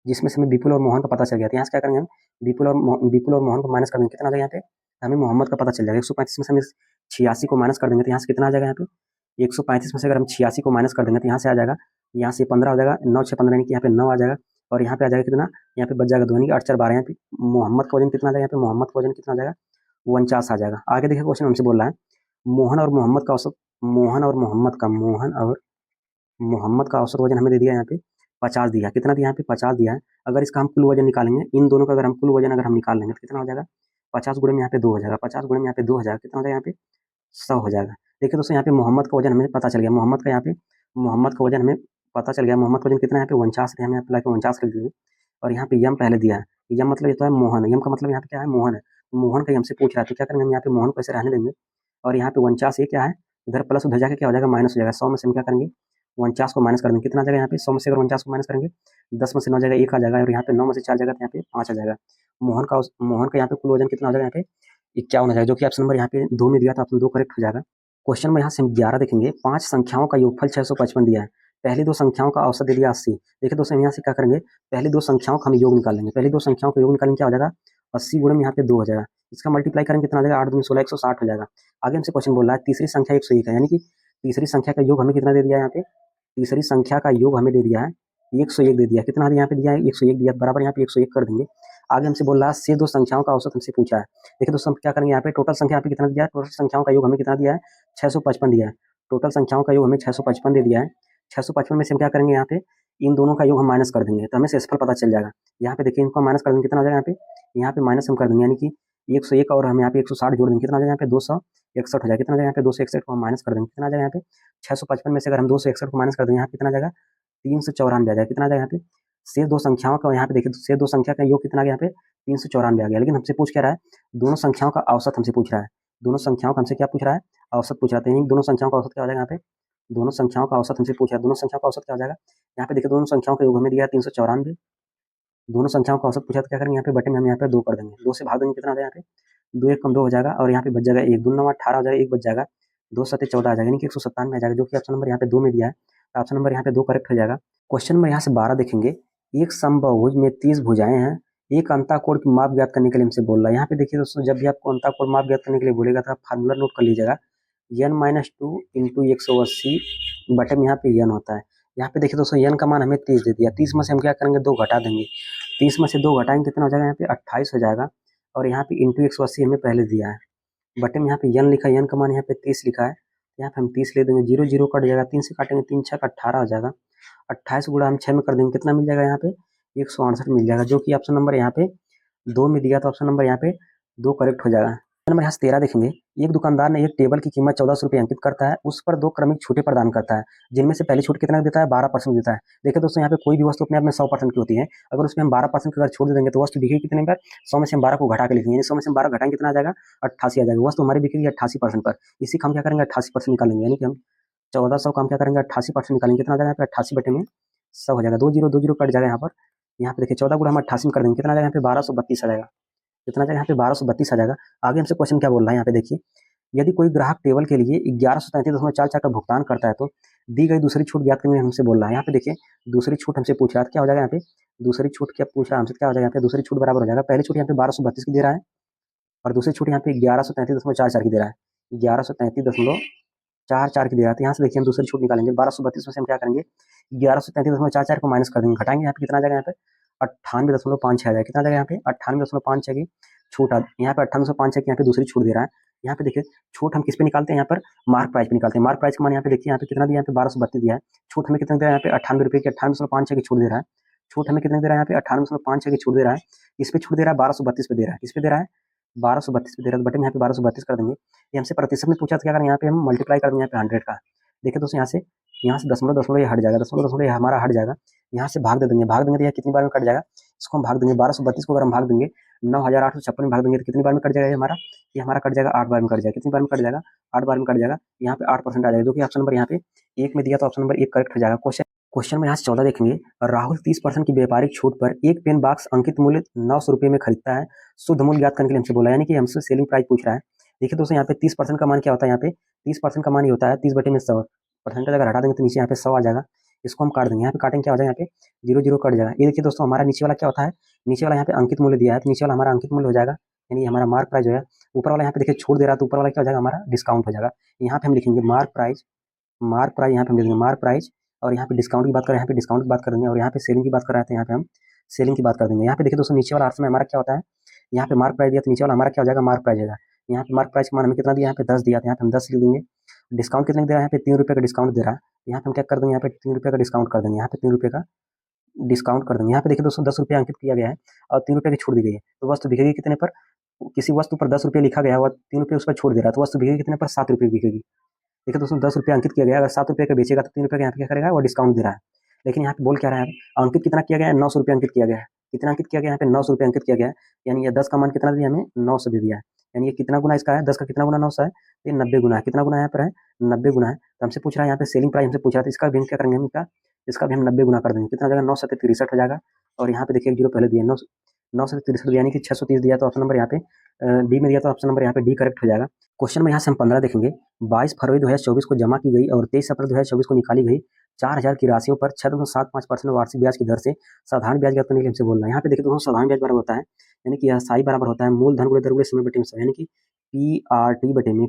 जिसमें से हमें विपुल और मोहन का पता चल गया। तो यहाँ से क्या करेंगे हम, विपुल और मोहन को माइनस कर देंगे, कितना आ जाएगा यहाँ पे, हमें मोहम्मद का पता चल जाएगा। 135 में से हमें 86 को माइनस कर देंगे तो यहाँ से कितना आ जाएगा, यहाँ पे 135 में से अगर हम 86 को माइनस कर देंगे तो यहाँ से आ जाएगा, यहाँ से 15 हो जाएगा, 9 6 15 यानी कि यहाँ पे 9 आ जाएगा, और यहाँ पे आ जाएगा कितना, यहाँ पे बच जाएगा 2 यानी कि 8 4 12। यहाँ पे मोहम्मद का वजन कितना आ जाएगा, यहाँ पे मोहम्मद का वजन कितना आ जाएगा, 49 आ जाएगा। आगे देखिए क्वेश्चन हमसे बोल रहा है, मोहन और मोहम्मद का औसत, मोहन और मोहम्मद का औसत वजन हमें दे दिया यहाँ पे 50 दिया, कितना दिया यहाँ पे 50 दिया है। अगर इसका हम कुल वजन निकालेंगे, इन दोनों का अगर हम कुल वजन अगर हम निकाल लेंगे तो कितना हो जाएगा, 50 गुणे में यहाँ पे 2 हो जाएगा, 50 गुणे में यहाँ पे 2 हो जाएगा, कितना हो जाएगा यहाँ पे 100 हो जाएगा। देखिए दोस्तों यहाँ पे मोहम्मद का वजन हमें पता चल गया, मोहम्मद का यहाँ पे मोहम्मद का वजन हमें पता चल गया। मोहम्मद का वजन कितना है, यहाँ पे 49 है, हमें यहाँ पे ला के 49 रख दिए, और यहाँ पे यम पहले दिया है, यम मतलब ये तो है मोहन, यम का मतलब यहाँ पे क्या है, मोहन है। मोहन का हमसे पूछ रहा है, तो क्या करेंगे हम यहाँ पे मोहन को ऐसे रहने देंगे, और यहाँ पे 49 ये क्या है, इधर प्लस उधर जाके क्या हो जाएगा, माइनस हो जाएगा। 100 में से हम क्या करेंगे, 49 को माइनस कर देंगे, कितना आ जाएगा यहाँ पे 100 में से अगर 49 को माइनस करेंगे, 10 में से 9 जाएगा 1 आ जाएगा, और यहाँ पे 9 में से 4 जाएगा तो यहाँ पे 5 आ जाएगा। मोहन का यहाँ पे कुल वजन कितना हो जाएगा, यहाँ पे 51 हो जाएगा, जो कि ऑप्शन नंबर यहाँ पे 2 में दिया था, ऑप्शन 2 करेक्ट हो जाएगा। क्वेश्चन में यहाँ से हम 11 देखेंगे। 5 संख्याओं का योगफल 655 दिया है, पहली 2 संख्याओं का औसत दे दिया 80। देखिए दोस्तों हम यहाँ से क्या करेंगे, पहली 2 संख्याओं का हम योग निकाल लेंगे, पहली 2 संख्याओं का योग निकालेंगे, क्या हो जाएगा 80 गुणे में यहाँ पे 2 हो जाएगा, इसका मल्टीप्लाई करेंगे कितना आ जाएगा, 8 दूनी 16 160 हो जाएगा। आगे हमसे क्वेश्चन बोल रहा है, तीसरी संख्या 101 है, यानी कि तीसरी संख्या का योग हमें कितना दे दिया है, यहाँ पे तीसरी संख्या का योग हमें दे दिया है 101 दे दिया, कितना यहाँ पे दिया है 101 दिया, बराबर यहाँ पे 101 कर देंगे। आगे हमसे बोल रहा है से 2 संख्याओं का औसत हमसे पूछा है। देखिए दोस्तों हम क्या करेंगे, यहाँ पे टोटल संख्या यहाँ पे कितना दिया है, टोटल संख्याओं का योग हमें कितना दिया है 655 दिया है, टोटल संख्याओं का योग हमें 655 दे दिया है। 655 में से हम क्या करेंगे, यहाँ पे इन दोनों का योग हम माइनस कर देंगे तो हमें शेषफल पता चल जाएगा। यहाँ पे देखिए इनको माइनस कर देंगे, कितना आ जाएगा यहाँ पे माइनस हम कर देंगे, यानी कि 101 और हम यहाँ पे 160 जोड़ देंगे, कितना आ जाएगा यहाँ पे 261 हो जाएगा, कितना आ जाएगा यहाँ पे 261 को हम माइनस कर देंगे, कितना आ जाएगा यहाँ पे 655 में से अगर हम 261 को माइनस कर देंगे, यहाँ पे कितना आ जाएगा 394 आ जाएगा, कितना आ जाएगा यहाँ पे से 2 संख्याओं का, यहाँ पे देखिए से 2 संख्या का योग कितना आ गया, यहाँ पे 394 आ गया। लेकिन हमसे पूछ क्या रहा है, दोनों संख्याओं का औसत हमसे पूछ रहा है, दोनों संख्याओं का हमसे क्या पूछ रहा है, औसत पूछ रहा है। दोनों संख्याओं का औसत क्या हो जाएगा, यहाँ पे दोनों संख्याओं का औसत हमसे पूछा है, दोनों संख्याओं का औसत क्या हो जाएगा, यहाँ पे देखिए दोनों संख्याओं का योग हमें दिया है 394, दोनों संख्याओं का औसत पूछा तो क्या करेंगे, यहाँ पे बटे में हम यहाँ पे 2 कर देंगे, 2 से भाग देंगे, कितना आ जाएगा यहाँ पे 2 1 कम 2 हो जाएगा, और यहाँ पे बच जाएगा 1 2 9 18 हो जाएगा, 1 बच जाएगा, 2 7 14 आ जाएगा, यानी कि 197 आ जाएगा, जो कि ऑप्शन नंबर यहाँ पे 2 में दिया है, तो ऑप्शन नंबर यहाँ पे 2 करेक्ट हो जाएगा। क्वेश्चन नंबर यहाँ से 12 देखेंगे। एक समबाहुभुज में 30 भुजाएं हैं, एक अंताकोण की माप ज्ञात करने के लिए हमसे बोल रहा है। यहाँ पे देखिए दोस्तों, जब भी आपको अंताकोण माप ज्ञात करने के लिए बोलेगा तो आप फार्मूला नोट कर लीजिएगा, n-2 इंटू 180 बटे में यहाँ पे n होता है। यहाँ पे देखिए दोस्तों n का मान हमें 30 दे दिया, 30 में से हम क्या करेंगे 2 घटा देंगे, 30 में से 2 घटाएंगे कितना हो जाएगा यहाँ पे 28 हो जाएगा। और यहाँ पे इंटू 180 हमें पहले दिया है, बटे में यहाँ पे n लिखा है, n का मान यहाँ पे 30 लिखा है, यहाँ पे हम 30 ले देंगे, 0 0 कट जाएगा, 3 से काटेंगे 3 6 18 हो जाएगा। 28 गुणा हम 6 में कर देंगे, कितना मिल जाएगा यहाँ पे 168 मिल जाएगा, जो कि ऑप्शन नंबर यहाँ पे 2 में दिया, तो ऑप्शन नंबर यहाँ पे 2 करेक्ट हो जाएगा। नंबर यहाँ से 13 देखेंगे, एक दुकानदार ने एक टेबल की कीमत 1400 रुपये अंकित करता है, उस पर 2 क्रमिक छूटें प्रदान करता है, जिनमें से पहली छूट कितना देता है 12% देता है। देखिए दोस्तों, यहाँ पे कोई भी वस्तु अपने आप में 100% की होती है, अगर उसमें हम 12% की अगर छूट दे देंगे तो वस्तु बिकेगी कितने पर 100 में से हम 12 को घटा के लिखेंगे, 100 में से हम 12 घटाएंगे कितना आ जाएगा 88 आ जाएगा, वस्तु हमारी बिकेगी 88% पर। इसी का हम क्या करेंगे 88% निकालेंगे, यानी कि हम 1400 का हम क्या करेंगे 88% निकालेंगे, कितना आ जाएगा यहाँ पे 88 बटे में 100 हो जाएगा, 2 0 कट जाएगा यहाँ पर। यहाँ पे देखिए 14 गुणा हम 88 में कर देंगे, कितना आ जाएगा यहाँ पे 1232 आ जाएगा, कितना आ जाएगा यहाँ पे 1232 आ जाएगा। आगे हमसे क्वेश्चन क्या बोल रहा है यहाँ पे देखिए, यदि कोई ग्राहक टेबल के लिए 1133.44 का भुगतान करता है तो दी गई दूसरी छूट ज्ञात करने हमसे बोल रहा है। यहाँ पे देखिए दूसरी छूट हमसे पूछ रहा है, क्या हो जाएगा यहाँ पे दूसरी छूट क्या पूछ रहा है हमसे, क्या हो जाएगा यहाँ पे दूसरी छूट बराबर हो जाएगा, पहली छूट यहाँ पे 1232 की दे रहा है और दूसरी छूट यहाँ पे 1133.44 की दे रहा है, 1133.44 की दे रहा है। तो यहाँ से देखिए हम दूसरी छूट निकालेंगे, 1232 में से हम क्या करेंगे 1133.44 को माइनस कर देंगे, घटाएंगे यहाँ पे कितना आ जाएगा यहाँ पे 98.56 आ जाएगा, कितना आ जाएगा यहाँ पे 98.56 की छूट यहाँ पे 98.56 की यहाँ पे दूसरी छूट दे रहा है। यहाँ पे देखिए छूट हम किस पे निकालते हैं, यहाँ पर मार्क प्राइस पे निकालते हैं, मार्क प्राइस का मान यहाँ पे देखिए यहाँ पे कितना दिया, यहाँ पे 1232 दिया है, छूट हमें कितना दे रहा है यहाँ पे 98 रुपये की 98.56 की छूट दे रहा है, छूट हमें कितना दे रहा है यहाँ पे 98.56 की छूट दे रहा है, इस पे छूट दे रहा है 1232 पे दे रहा है, किस पे दे रहा है 1232 पे दे रहा है, बटे में यहाँ पे 1232 कर देंगे। ये हमसे प्रतिशत में पूछा था, क्या करें यहाँ पे हम मल्टीप्लाई कर देंगे यहाँ पे 100 का। देखिए दोस्तों यहाँ से दशमलव दशमलव ये हट जाएगा, दशमलव दशमलव ये हमारा हट जाएगा, यहाँ से भाग दे देंगे, भाग देंगे तो यह कितनी बार में कट जाएगा, इसको हम भाग देंगे 1232 को अगर हम भाग देंगे 9856 में भाग देंगे तो कितनी बार में कट जाएगा, ये हमारा कट जाएगा 8 बार में कट जाएगा, कितनी बार में कट जाएगा 8 बार में कट जाएगा, यहाँ पे 8% आ जाएगा, जो कि ऑप्शन नंबर यहाँ पे 1 में दिया, तो ऑप्शन नंबर 1 करेक्ट हो जाएगा। क्वेश्चन में यहाँ से 14 देखेंगे, राहुल 30% की व्यापारिक छूट पर एक पेन बॉक्स अंकित मूल्य 900 रुपये में खरीदता है, शुद्ध मूल्य ज्ञात करने के लिए हमसे बोला, यानी कि हमसे सेलिंग प्राइस पूछ रहा है। देखिए दोस्तों यहाँ पे 30% का मान क्या होता है, यहाँ पे 30% का मान ये होता है 30 बटे में 100, परसेंटेज अगर हटा देंगे तो नीचे यहाँ पे 100 आ जाएगा, इसको हम काट देंगे, यहाँ पे काटेंगे क्या हो जाएगा यहाँ पे 0 0 कट जाएगा। ये देखिए दोस्तों हमारा नीचे वाला क्या होता है, नीचे वाला यहाँ पे अंकित मूल्य दिया है, तो नीचे वाला हमारा अंकित मूल्य हो जाएगा, यानी हमारा मार्क प्राइस हो जाएगा। ऊपर वाला यहाँ पे देखिए छूट दे रहा है, तो ऊपर वाला क्या हो जाएगा हमारा डिस्काउंट हो जाएगा। यहाँ पे हम लिखेंगे मार्क प्राइस, मार्क प्राइस यहाँ पे हम लिखेंगे मार्क प्राइस, और यहाँ पे डिस्काउंट की बात करें, यहाँ पे डिस्काउंट की बात कर देंगे, और यहाँ पे सेलिंग की बात कर रहे थे, यहाँ पे हम सेलिंग की बात कर देंगे। यहाँ पे देखिए दोस्तों नीचे वाला ऑप्शन में हमारा क्या होता है, यहाँ पे मार्क प्राइस दिया तो नीचे वाला हमारा क्या हो जाएगा मार्क प्राइस होगा। यहाँ पे मार्क प्राइस का मान हमें कितना दिया, यहाँ पे 10 दिया था, यहाँ पे हम 10 लिख देंगे। डिस्काउंट कितने दे रहा है, यहाँ पे 3 रुपये का डिस्काउंट दे रहा है, यहाँ पे हम क्या कर देंगे, यहाँ पे 3 रुपये का डिस्काउंट कर देंगे, यहाँ पे 3 रुपये का डिस्काउंट कर देंगे। यहाँ पे देखिए दोस्तों 10 रुपये अंकित किया गया है और 3 रुपये की छूट दी गई है, तो वस्तु बिकेगी कितने पर, किसी वस्तु पर 10 रुपये लिखा गया है और 3 रुपये उस पर छोड़ दे रहा है, तो वस्तु बिकेगी कितने पर 7 रुपये बिकेगी। देखिए दोस्तों 10 रुपये अंकित किया गया, अगर 7 रुपये का बेचेगा तो 3 रुपये का यहाँ पे क्या करेगा वो डिस्काउंट दे रहा है। लेकिन यहाँ पे बोल क्या रहा है, अंकित कितना किया गया है 900 रुपये अंकित किया गया है, कितना अंकित किया गया है यहाँ पे 900 रुपये अंकित किया गया है, यानी ये 10 का मान कितना दिया हमें 900 दे दिया है, यानी ये कितना गुना इसका है 10 का कितना गुना 900 है, ये 90 गुना है, कितना गुना यहाँ पर है 90 गुना है। तो हमसे पूछ रहा है यहाँ पे सेलिंग प्राइस हमसे पूछ रहा था, इसका भी हम क्या करेंगे हम इसका भी हम 90 गुना कर देंगे, कितना हो जाएगा 9 7 63 हो जाएगा, और यहाँ पे देखिए 1 जीरो पहले दिया 9 से 63 यानी कि 630 दिया, तो ऑप्शन नंबर यहाँ पे डी में दिया, तो ऑप्शन नंबर यहाँ पे डी करेक्ट हो जाएगा। क्वेश्चन में यहाँ से हम 15 देखेंगे, 22 फरवरी 2024 को जमा की गई और 23 अप्रैल 2024 को निकाली गई 4000 की राशियों पर 6.75% वार्षिक ब्याज की दर से साधारण ब्याज ज्ञात करने के लिए हमसे बोलना है। यहाँ पे देखिए दोस्तों साधारण ब्याज बराबर होता है, यानी कि साई बराबर होता है मूलधन गुणे दर गुणे समय बटे में 100, यानी कि PRT बटे में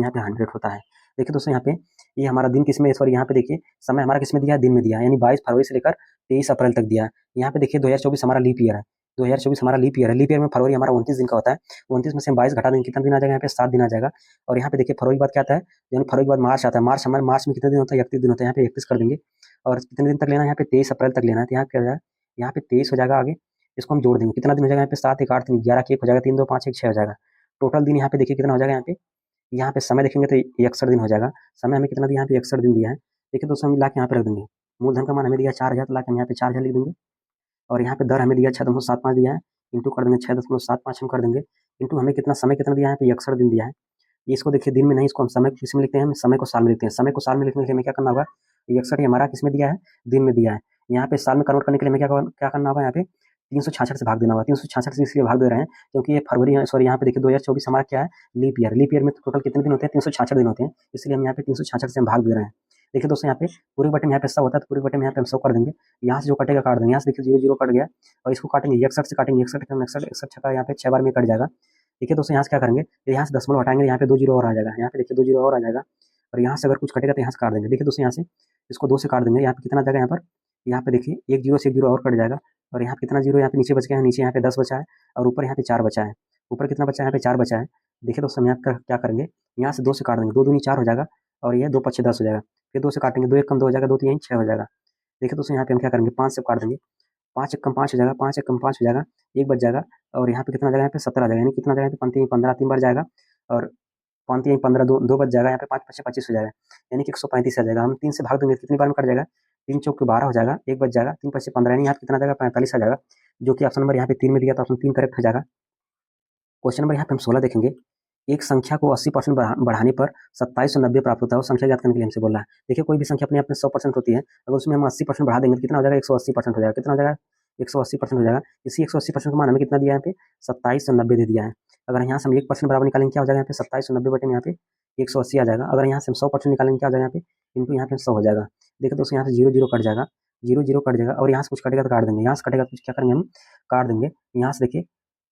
यहाँ पे 100 होता है। देखिए दोस्तों यहाँ पे ये हमारा दिन किसमें, सॉरी यहाँ पे देखिए समय हमारा किसमें दिया है, दिन में दिया है, यानी 22 फरवरी से लेकर 23 अप्रैल तक दिया है। यहाँ पे देखिए 2024 हमारा लीप ईयर है, 2024 हमारा लीप ईयर है, लीप ईयर में फरवरी हमारा 29 दिन का होता है, 29 में से हम 22 घटा देंगे कितना दिन आ जाएगा यहाँ पे 7 दिन आ जाएगा। और यहाँ पे देखिए फरवरी के बाद क्या आता है, यानी फरवरी के बाद मार्च आता है, मार्च हमारे मार्च में कितने दिन होता है 31 दिन होता है, यहाँ पे 31 कर देंगे। और कितने दिन तक लेना है यहाँ पे 23 अप्रैल तक लेना है, तो यहाँ क्या हो जाएगा यहाँ पे 23 हो जाएगा, आगे इसको हम जोड़ देंगे कितना दिन हो जाएगा यहाँ पे 7 1 8 3 11 की 1 हो जाएगा, 3 2 5 1 6 हो जाएगा। टोटल दिन यहाँ पे देखिए कितना हो जाएगा, यहाँ पे समय देखेंगे तो 61 दिन हो जाएगा, समय हमें कितना दिया यहाँ पे 61 दिन दिया है। देखिए दोस्तों हम ला के यहाँ पे रख देंगे, मूलधन का मान हमें दिया 4000, तो ला के हम यहाँ पे 4000 लिख देंगे, और यहाँ पे दर हमें दिया 6.75 दिया है, इंटू कर देंगे 6.75 हम कर देंगे, इंटू हमें कितना समय कितना दिया है यहाँ पे 61 दिन दिया है। इसको देखिए दिन में नहीं, इसको हम समय किस में लिखते हैं, हम समय को साल में लिखते हैं, समय को साल में लिखने के लिए हमें क्या करना होगा, 61 हमारा किस में दिया है दिन में दिया है, यहाँ पे साल में कन्वर्ट करने के लिए हमें क्या करना होगा, यहाँ पे 366 से भाग देना होगा, 366 से इसलिए भाग दे रहे हैं क्योंकि ये फरवरी है, सॉरी यहाँ पे देखिए 2024 हमारा क्या है लीप ईयर, लीप ईयर में टोटल कितने दिन होते हैं 366 दिन होते हैं, इसलिए हम यहाँ पे 366 से हम भाग दे रहे हैं। देखिए दोस्तों यहाँ पे पूरे बटे में यहाँ पे 100 होता है, तो पूरे बटे में यहाँ पे हम 100 कर देंगे, यहाँ से जो कटेगा काट देंगे, यहाँ से देखिए 0 0 कट गया, और इसको काटेंगे 61 से काटेंगे, 61 61 छक्का यहाँ पे 6 बार में कट जाएगा। देखिए दोस्तों यहाँ से क्या करेंगे, यहाँ से दशमलव हटाएंगे, यहाँ पे 2 जीरो और आ जाएगा, यहाँ पे देखिए 2 जीरो और आ जाएगा, और यहाँ से अगर कुछ कटेगा तो यहाँ से काट देंगे। देखिए दोस्तों यहाँ से इसको 2 से काट देंगे, यहाँ पे कितना आ जाएगा, यहाँ पे देखिए 1 जीरो से 1 जीरो और कट जाएगा, और यहाँ पे कितना जीरो यहाँ पे नीचे बच गया है, नीचे यहाँ पे 10 बचा है और ऊपर यहाँ पे 4 बचा है। ऊपर कितना बचा है, यहाँ पे 4 बचा है। देखिए दोस्तों हम यहाँ क्या करेंगे, यहाँ से 2 से काट देंगे, 2 दूनी 4 हो जाएगा और ये 2 पच्चे 10 हो जाएगा। फिर 2 से काटेंगे, 2 एक कम 2 हो जाएगा, 2 तीन 6 हो जाएगा। देखिए दोस्तों यहाँ पे हम क्या करेंगे, 5 से काट देंगे, 5 एक कम 5 हो जाएगा, 5 एक कम 5 हो जाएगा, 1 बच जाएगा और यहाँ पे कितना आ जाएगा, यहाँ पे 17 आ जाएगा, यानी कितना आ जाएगा, 5 3 15 3 बार जाएगा और 5 3 15 2 बच जाएगा, यहाँ पे 5 5 25 हो जाएगा, यानी कि 135 आ जाएगा। हम 3 से भाग देंगे कितनी बार में कट जाएगा, 3 चौक 12 हो जाएगा, 1 बच जाएगा, 3 5 15 यानी यहाँ कितना आ जाएगा, 45 आ जाएगा, जो कि ऑप्शन नंबर यहाँ पे 3 में दिया था, ऑप्शन 3 करेक्ट हो जाएगा। क्वेश्चन नंबर यहाँ पे हम 16 देखेंगे, एक संख्या को 80% बढ़ाने पर 2790 प्राप्त होता है, वो संख्या याद करने के लिए हमसे बोला है। देखिए कोई भी संख्या अपने आप में 100% होती है, अगर उसमें हम 80% बढ़ा देंगे तो कितना हो जाएगा, 180% हो जाएगा, कितना हो जाएगा, 180% हो जाएगा। इसी 180% का मान हमें कितना दिया है, यहाँ पे 2790 दे दिया है। अगर यहाँ से हम 1% बराबर निकालेंगे क्या हो जाएगा, यहाँ पे 2790 बटे में यहाँ पे 180 आ जाएगा। अगर यहाँ से हम 100% निकालेंगे क्या हो जाएगा, यहाँ पे इंटू यहाँ पे 100 हो जाएगा। देखिए दोस्तों यहाँ से 0 0 कट जाएगा, 0 0 कट जाएगा और यहाँ से कुछ कटेगा तो काट देंगे, यहाँ से कटेगा तो कुछ क्या करेंगे हम काट देंगे। यहाँ से देखिए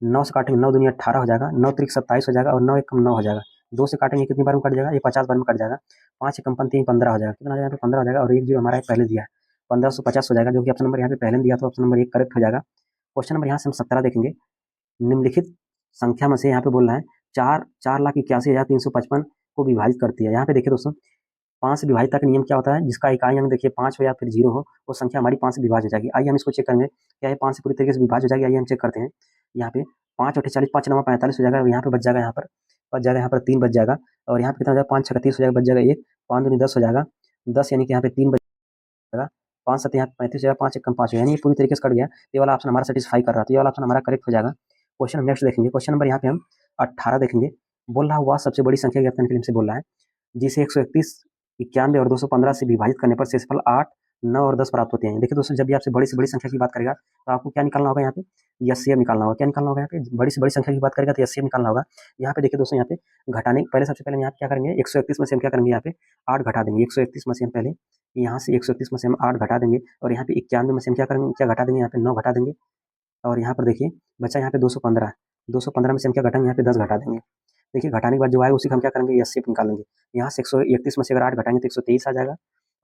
9 से काटेंगे, 9 दूनी 18 हो जाएगा, 9 त्रिक 27 हो जाएगा और 9 एक कम 9 हो जाएगा। 2 से काटेंगे कितनी बार में कट जाएगा, ये 50 बार में कट जाएगा। 5 एकम 3 15 हो जाएगा, कितना हो जाएगा, 15 हो जाएगा और एक जीरो हमारा पहले दिया है, 1550 हो जाएगा, जो कि ऑप्शन नंबर यहाँ पे पहले दिया था, ऑप्शन नंबर 1 करेक्ट हो जाएगा। क्वेश्चन नंबर यहाँ से हम 17 देखेंगे, निम्नलिखित संख्या में से यहाँ पे बोल रहा है 4,81,355 को विभाजित करती है। यहाँ पे देखिए दोस्तों 5 से विभाजित का नियम क्या होता है, जिसका इकाई अंक देखिए 5 हो या फिर 0 हो, वो संख्या हमारी 5 से विभाजित हो जाएगी। आइए हम इसको चेक करेंगे, क्या ये 5 से पूरी तरीके से विभाजित हो जाएगी, आइए हम चेक करते हैं। यहाँ पे 5 8 40, 5 9 45 हो जाएगा, यहाँ पे बच जाएगा, यहाँ पर बच जाएगा, यहाँ पर 3 बच जाएगा और यहाँ पे कितना हो जाएगा, 5 6 30 हो जाएगा, बच जाएगा 1, 5 दूनी 10 हो जाएगा, 10 यानी कि यहाँ पे 3 बच जाएगा, 5 7 यहाँ 35 हो जाएगा, 5 एक कम 5 हो यानी ये पूरी तरीके से कट गया। ये वाला ऑप्शन हमारा सेटिस्फाई कर रहा था, ये वाला ऑप्शन हमारा करेक्ट हो जाएगा। क्वेश्चन हम नेक्स्ट देखेंगे, क्वेश्चन नंबर यहाँ पे हम 18 देखेंगे, बोल रहा हुआ सबसे बड़ी संख्या ज्ञात करने के लिए हमसे बोल रहा है, जिसे 131 91 और 215 से विभाजित करने पर शेषफल 8 9 और 10 प्राप्त होते हैं। देखिए दोस्तों जब भी आपसे बड़ी से बड़ी संख्या की बात करेगा तो आपको क्या निकालना होगा, यहाँ पे एचसीएफ निकालना होगा। क्या निकालना होगा, यहाँ पे बड़ी से बड़ी संख्या की बात करेगा तो एचसीएफ निकालना होगा। यहाँ पे देखिए दोस्तों यहाँ पे घटाने पहले सबसे पहले यहाँ पे क्या करेंगे, 131 में से हम क्या करेंगे, यहाँ पे 8 घटा देंगे। 131 में से हम पहले यहाँ से 131 में से हम 8 घटा देंगे और यहाँ पे 91 में से हम क्या करेंगे, क्या घटा देंगे, यहाँ पे 9 घटा देंगे और यहाँ पर देखिए बचा यहाँ पे 215, 215 में से हम क्या घटाएंगे, यहाँ पे 10 घटा देंगे। देखिए घटाने के बाद जो आएगा उसी का हम क्या करेंगे, एचसीएफ निकालेंगे। यहाँ से 131 में से अगर 8 घटाएंगे तो 123 आ जाएगा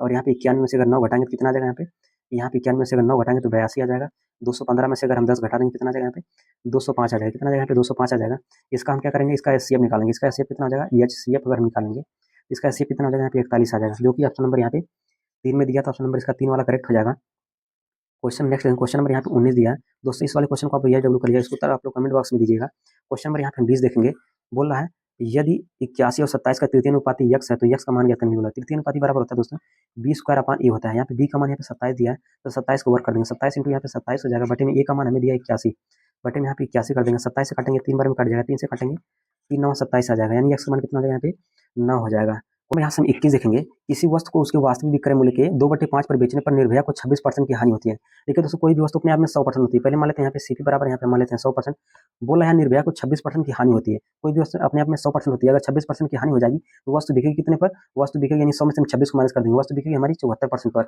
और यहाँ पे 91 में से अगर 9 घटाएंगे तो कितना आ जाएगा, यहाँ पे 91 में से अगर 9 घटाएंगे तो 82 आ जाएगा। 215 में से अगर हम 10 घटा देंगे कितना आ जाएगा, यहाँ पे 205 आ जाएगा, कितना आ जाएगा, यहाँ पे 205 आ जाएगा। इसका हम क्या करेंगे, इसका एचसीएफ निकालेंगे। इसका एचसीएफ कितना आ जाएगा, एचसीएफ अगर निकालेंगे इसका एचसीएफ कितना आ जाएगा, यहाँ पे 41 आ जाएगा, जो कि ऑप्शन नंबर यहाँ पे 3 में दिया था, ऑप्शन नंबर इसका 3 वाला करेक्ट हो जाएगा। क्वेश्चन नेक्स्ट क्वेश्चन नंबर यहाँ पे 19 दिया है दोस्तों, इस वाले क्वेश्चन को आप ये डब्ल्यू करिएगा, इसको उत्तर आप लोग कमेंट बॉक्स में दीजिएगा। क्वेश्चन नंबर यहाँ पे हम 20 देखेंगे, बोल रहा है यदि 81 और 27 का तृतीय अनुपाती यक्स है तो यक्स का मान ज्ञात करने बोला। तृतीय अनुपाती बराबर होता है दोस्तों बी स्क्वायर अपान ए होता है। यहाँ पे बी का मान यहाँ पे 27 दिया है तो 27 को वर्क कर देंगे, 27 इंटू यहाँ पे 27 हो जाएगा, बटे में ए का मान हमें दिया 81, बटे में यहाँ पे 81 कर देंगे। 27 से काटेंगे 3 बार में कट जाएगा, 3 से काटेंगे 3 9 27 आ जाएगा, यानी यक्स का मान कितना हो जाएगा, यहाँ पे 9 हो जाएगा। और यहाँ से हम 21 देखेंगे, किसी वस्तु को उसके वास्तविक विक्रय मूल्य के 2/5 पर बेचने पर निर्भया को 26% की हानि होती है। देखिए दोस्तों कोई भी वस्तु अपने आप में 100% होती है, पहले मान लेते हैं यहाँ पे सीपी बराबर, यहाँ पे मान लेते हैं 100%, बोला है निर्भया को 26% की हानि होती है। कोई भी वस्तु अपने आप में 100% होती है, अगर 26% की हानि हो जाएगी तो वस्तु बिकेगी कितने पर, वस्तु बिकेगी यानी 100 में से हम 26 को माइनस कर देंगे, वस्तु बिकेगी हमारी 74% पर,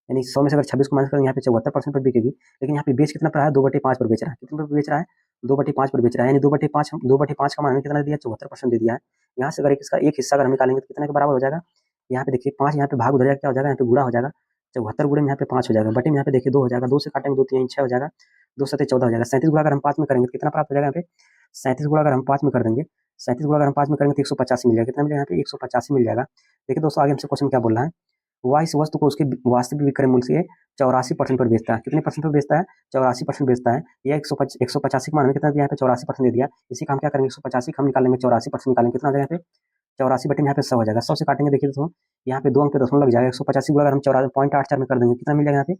यानी 100 में से अगर 26 को माइनस करेंगे यहाँ पे 74% पर बिकेगी। लेकिन यहाँ पे बेच कितना पर है, 2/5 पर बेच रहा है, कितने पर बेच रहा है, 2/5 पर बेच रहा है, यानी 2/5 का मान हमें कितना दिया, 74% दे दिया है। यहाँ से अगर इसका एक हिस्सा अगर हम निकालेंगे तो कितने के बराबर हो जाएगा, यहाँ पे देखिए 5 यहाँ पे भाग हो जाएगा, क्या हो जाएगा, यहाँ पे गुणा हो जाएगा, 74 गुणे में यहाँ पे 5 हो जाएगा, बटे में यहाँ पे देखिए 2 हो जाएगा, 2 से काटेंगे 2 3 6 हो जाएगा, 2 7 14 हो जाएगा। 37 गुणा अगर हम 5 में करेंगे तो कितना प्राप्त हो जाएगा, यहाँ पे 37 गुणा अगर हम 5 में कर देंगे, 37 गुणा अगर हम 5 में करेंगे तो 185 मिल जाएगा, कितना मिलेगा, यहाँ पे 185 मिल जाएगा। देखिए दोस्तों आगे हमसे क्वेश्चन क्या बोल रहा है, वह इस वस्तु को उसके वास्तविक विक्रय मूल्य से 84% पर बेचता है। कितने परसेंट पर बेचता है, 84% बेचता है। यह 185 का मान कितना दिया, यहाँ पे 84% दे दिया। इसी का हम क्या करेंगे, 185 हम निकालेंगे, 84% निकालेंगे, कितना आ जाएगा यहाँ पे 84 बटे में यहाँ पे 100 हो जाएगा। 100 से काटेंगे देखिए दोस्तों यहाँ पे 2 अंक पे दशमलव लग जाएगा, 185 गुणा अगर हम 4.84 में कर देंगे कितना मिल जाएगा, यहाँ पे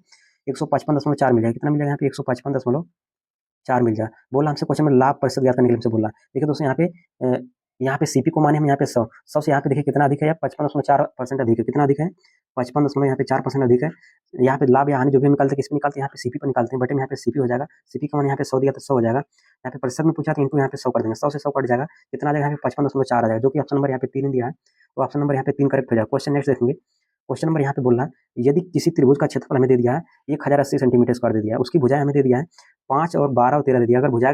155.4 मिल जाएगा, कितना मिल जाएगा, यहाँ पे 155.4 मिल जाएगा। बोला हमसे क्वेश्चन में लाभ प्रतिशत ज्ञात करने के लिए हमसे बोला। देखिए दोस्तों यहाँ पे सीपी को माने हम यहाँ पे 100 से यहाँ पे देखिए कितना अधिक है, 55.4% अधिक है, कितना अधिक है, 55 यहाँ पे 4% अधिक है। यहाँ पे लाभ या हानि जो भी निकालते हैं किस पे निकालते हैं, यहाँ पे सीपी पर निकालते हैं, बटे में यहाँ पे सीपी हो जाएगा, सीपी का मान यहाँ पे 100 दिया तो 100 हो जाएगा। यहाँ पे प्रतिशत में पूछा तो इनको यहाँ पे 100 कर देंगे, 100 से 100 कट जाएगा, कितना आ जाएगा, यहाँ पे 55.4 आ जाएगा, जो कि ऑप्शन नंबर यहाँ पे 3 दिया है, तो ऑप्शन नंबर यहाँ पे 3 करेक्ट हो जाएगा। क्वेश्चन नेक्स्ट देखेंगे, क्वेश्चन नंबर यहाँ पे बोल रहा है यदि किसी त्रिभुज का क्षेत्रफल हमें दे दिया है 1080 सेंटीमीटर स्क्वायर दे दिया है, उसकी भुजाएं हमें दे दिया है 5 और 12 और 13 दे दिया। अगर भुजा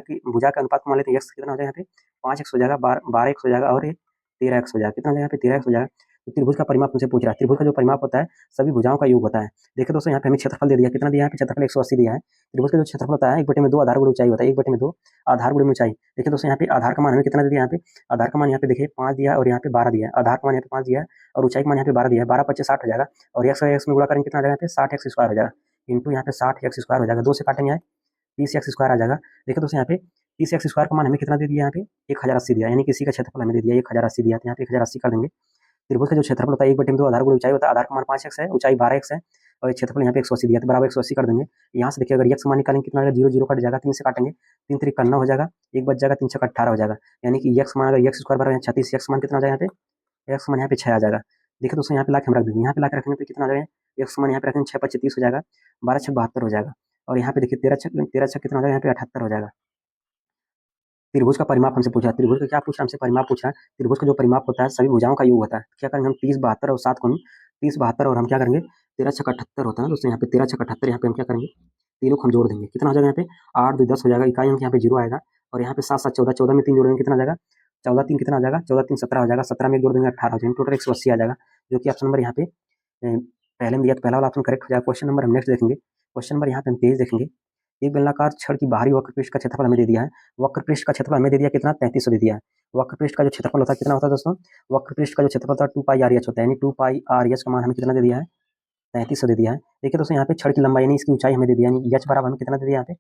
का अनुपात मान लेते हैं x कितना हो जाएगा, यहाँ पे 5x हो जाएगा, 12x हो जाएगा और 13x हो जाएगा, कितना हो जाएगा, यहाँ पे 13x हो जाएगा। तो त्रिभुज का परिमाप हमसे पूछ रहा है। त्रिभुज का जो परिमाप होता है सभी भुजाओं का योग होता है। देखिए दोस्तों यहाँ पे हमें क्षेत्रफल दे दिया, कितना दिया है, क्षेत्रफल 180 दिया है। त्रिभुज का जो क्षेत्रफल होता है 1/2 आधार गुणे ऊंचाई होता है, 1/2 आधार गुणे ऊंचाई। देखिए दोस्तों यहाँ पे आधार का मान हमें कितना दे दिया, यहाँ पे आधार का मान यहाँ पे देखिए 5 दिया है और यहाँ पे 12 दिया है। आधार का मान यहाँ पे 5 दिया है और ऊंचाई का मान यहाँ पे 12 दिया है। 12 25 60 हो जाएगा और एक्स में गुणा करेंगे कितना आ जाएगा, यहाँ पे 60 एक्स स्क्वायर हो जाएगा, इंटू यहाँ पे 60 एक्स स्क्वायर हो जाएगा। 2 से काटेंगे 30 एक्स स्क्वायर आ जाएगा। देखिए दोस्तों यहाँ पे 30 एक्स स्क्वायर का मान हमें कितना दे दिया, यहाँ पे 1080 दिया, यानी किसी का क्षेत्रफल हमें दे दिया 1080 दिया, तो यहाँ पे 1080 कर देंगे। त्रिभुज का जो क्षेत्रफल होता है 1/2 आधार गुणे ऊंचाई होता है, आधार का मान 5x है, ऊंचाई 12x है और क्षेत्रफल यहाँ पे 180 दिया, तो बराबर 180 कर देंगे। यहाँ से देखिए अगर x मान निकालेंगे कितना आएगा, 0 0 कट जाएगा, 3 से काटेंगे, 3 3 9 हो जाएगा, 1 बच जाएगा, 3 6 18 हो जाएगा, यानी कि x मान अगर x स्क्वायर बराबर 36, x मान कितना आ जाएगा, यहाँ पे x मान यहाँ पे 6 आ जाएगा। देखिए दोस्तों यहाँ पे लाके हम रख देंगे, यहाँ पे लाके रखेंगे तो कितना आ जाएगा, x मान यहाँ पे रखेंगे 6 5 30 हो जाएगा, 12 6 72 हो जाएगा और यहाँ पे देखिए 13 6 कितना हो जाएगा, यहाँ पे 78 हो जाएगा। त्रिभुज का परिमाप हमसे पूछा है, त्रिभुज का क्या पूछा, हमसे परिमाप पूछा है। त्रिभुज का जो परिमाप होता है सभी भुजाओं का योग होता है। क्या करेंगे हम 30 72 और 7 को 30 72 और हम क्या करेंगे 13 6 78 होता है ना दोस्तों, यहाँ पे 13 6 78, यहाँ पे हम क्या करेंगे तीनों को हम जोड़ देंगे, कितना हो जाएगा, यहाँ पे 8 2 10 हो जाएगा, इकाई अंक यहाँ पे 0 आएगा और यहाँ पे 7 7 14, 14 में 3 जोड़ देंगे कितना आ जाएगा, 14 3 कितना आ जाएगा, 14 3 17 हो जाएगा, 17 में 1 जोड़ देंगे 18 हो जाएगा, टोटल 180 आ जाएगा, जो कि ऑप्शन नंबर यहाँ पे पहले में दिया, तो पहला वाला ऑप्शन करेक्ट हो जाएगा। क्वेश्चन नंबर हम नेक्स्ट देखेंगे, क्वेश्चन नंबर यहाँ पे हम 23 देखेंगे। एक बेलनाकार छड़ की बाहरी वक्रपृष्ठ का क्षेत्रफल हमें दे दिया है, वक्रपृष्ठ का क्षेत्रफल हमें दे दिया कितना, 3300 दे दिया है। वक्रपृष्ठ का जो क्षेत्रफल होता है कितना होता है दोस्तों, वक्रपृष्ठ का जो क्षेत्रफल होता है 2 पाई आर एच होता है, यानी 2 पाई आर एच का मान हमें कितना दे दिया है, 3300 दे दिया है। देखिए दोस्तों यहाँ पे छड़ की लंबाई यानी इसकी ऊंचाई हमें दे दिया, यानी एच बराबर हमें कितना दे दिया, यहाँ पे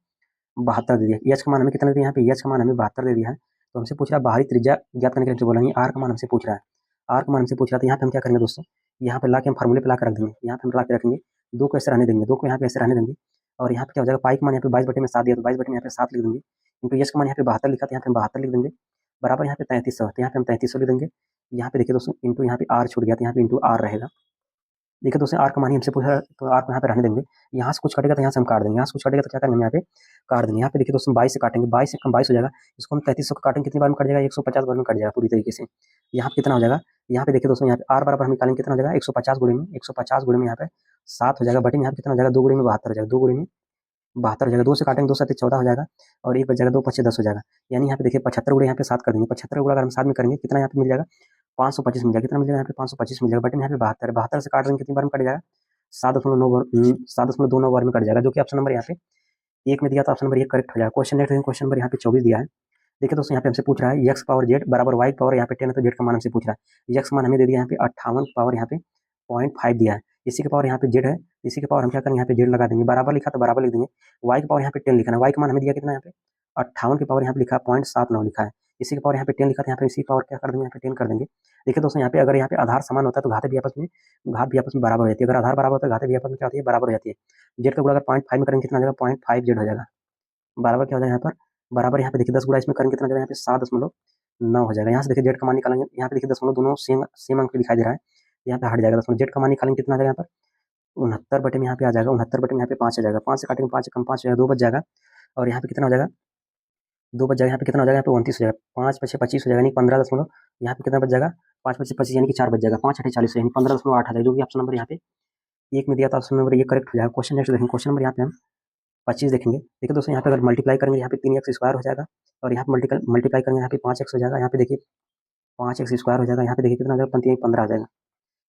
72 दे दिया। एच का मान हमें कितना दे दिया, यहाँ पे एच का मान हमें 72 दे दिया है। तो हमसे पूछ रहा है बाहरी त्रिज्या ज्ञात करने के लिए हमसे बोला, आर का मान हमसे पूछ रहा है, आर का मान हमसे पूछ रहा है। तो यहाँ पे हम क्या करेंगे दोस्तों, यहाँ पे ला के हम फॉर्मूले पे ला के रख देंगे, यहाँ पे हम ला के रखेंगे, 2 को ऐसे रहने देंगे, 2 को यहाँ पे ऐसे रहने देंगे और यहाँ पे क्या हो जाएगा, पाई का मान यहाँ पे 22/7 दिया, तो 22 यहाँ पे 7 लिख देंगे, क्योंकि एच का मान यहाँ पे 72 लिखा था, यहाँ पे 72 लिख देंगे, बराबर यहाँ पे 3300, तो यहाँ पे हम 3300 लिख देंगे। यहाँ पे देखिए दोस्तों इंटू यहाँ पे आर छूट गया, तो यहाँ पे इंटू आर रहेगा। देखिए दोस्तों आर का मान ही हमसे पूछा, तो आर को यहाँ पे रहने देंगे, यहाँ से कुछ कटेगा तो यहाँ से हम काट देंगे, यहाँ से कुछ कटेगा तो क्या करेंगे हम यहाँ पे काट देंगे। यहाँ पे देखिए दोस्तों 22 से काटेंगे, 22 से कम 22 हो जाएगा, इसको हम 3300 का काटेंगे कितनी बार में कट जाएगा, 150 बार में कट जाएगा पूरी तरीके से। यहाँ पे कितना हो जाएगा, यहाँ पे देखिए दोस्तों यहाँ पे आर बराबर हम निकालेंगे कितना हो जाएगा, 150 गुणे में 150 गुणे में यहाँ पे 7 हो जाएगा, बटे में यहाँ पे कितना हो जाएगा, 2 गुणे में 72 हो जाएगा, 2 गुणे में 72 हो जाएगा, 2 से काटेंगे 2 7 14 हो जाएगा और 1 बच जाएगा, 2 5 10 हो जाएगा, यानी यहाँ पे देखिए 75 गुणे यहाँ पे 7 कर देंगे, 75 गुणा अगर हम 7 में करेंगे कितना यहाँ पे मिल जाएगा, 525 मिल जाएगा, कितना मिल जाएगा यहाँ पे 525 मिल जाएगा, बटे में यहाँ पे 72 72 से काट देंगे कितनी बार में कट जाएगा, 7.29 बार में कट जाएगा, जो कि ऑप्शन नंबर यहाँ पे 1 में दिया, तो ऑप्शन नंबर 1 करेक्ट हो जाएगा। क्वेश्चन नेक्स्ट क्वेश्चन नंबर यहाँ पे 24 दिया है। देखिए दोस्तों यहाँ पे हमसे पूछ रहा है एक्स पावर जेड बराबर वाई पावर यहाँ पे 10 है, तो जेड का मान हमसे पूछ रहा है। एक्स मान हमें दे दिया यहाँ पे 58 पावर यहाँ पे 0.5 दिया है, इसी के पावर यहाँ पे जेड है, इसी के पावर हम क्या करेंगे यहाँ पे जेड लगा देंगे, बराबर लिखा तो बराबर लिख देंगे। वाई के पावर यहाँ पे 10 लिखा है, वाई का मान हमें दिया कितना यहाँ पे 58 के पावर यहाँ पे लिखा है 0.79 लिखा है, इसी के पावर यहाँ पे 10 लिखा था, यहाँ पे इसी पावर क्या कर देंगे, यहाँ पे 10 कर देंगे। देखिए दोस्तों यहाँ पे अगर यहाँ पे आधार समान होता है तो घात भी आपस में बराबर हो जाती है, अगर आधार बराबर होता है घात भी आपस में क्या होती है, बराबर हो जाती है। जेड का गुणा अगर 0.5 में करेंगे कितना आ जाएगा, 0.5 जेड हो जाएगा, बराबर क्या हो जाएगा यहाँ पर, बराबर यहाँ पे देखिए 10 गुणा इसमें करेंगे कितना हो जाएगा, यहाँ पे 7.9 हो जाएगा। यहाँ से देखिए जेड का मान निकालेंगे, यहाँ पे देखिए दशमलव दोनों सेम अंक दिखाई दे रहा है, यहाँ पे हट जाएगा दशमलव, जेड का मान निकालेंगे कितना आ जाएगा यहाँ पर 69 बटे में यहाँ पे आ जाएगा, 69 बटे में यहाँ पे 5 आ जाएगा, 5 से काटेंगे 5 से कम 5 हो जाएगा, 2 बच जाएगा और यहाँ पे कितना हो जाएगा, 2 बच जाएगा, यहाँ पे कितना हो जाएगा, यहाँ पे 29 हो जाएगा, 5 5 25 हो जाएगा, यानी 15 दशमलव, यहाँ पे कितना बच जाएगा, 5 5 25 यानी कि 4 बच जाएगा, 5 8 40 यानी 15.8 आ जाएगा, जो कि ऑप्शन नंबर यहाँ पे 1 में दिया था, ऑप्शन नंबर ये करेक्ट हो जाएगा। क्वेश्चन नेक्स्ट देखेंगे, क्वेश्चन नंबर यहाँ पे हम 25 देखेंगे। देखिए दोस्तों यहाँ पे अगर मल्टीप्लाई करेंगे यहाँ पे 3x स्क्वायर हो जाएगा और यहाँ पे मल्टीप्लाई करेंगे यहाँ पे 5x हो जाएगा, यहाँ पे देखिए 5x स्क्वायर हो जाएगा, यहाँ पे देखिए कितना हो जाएगा 15 आ जाएगा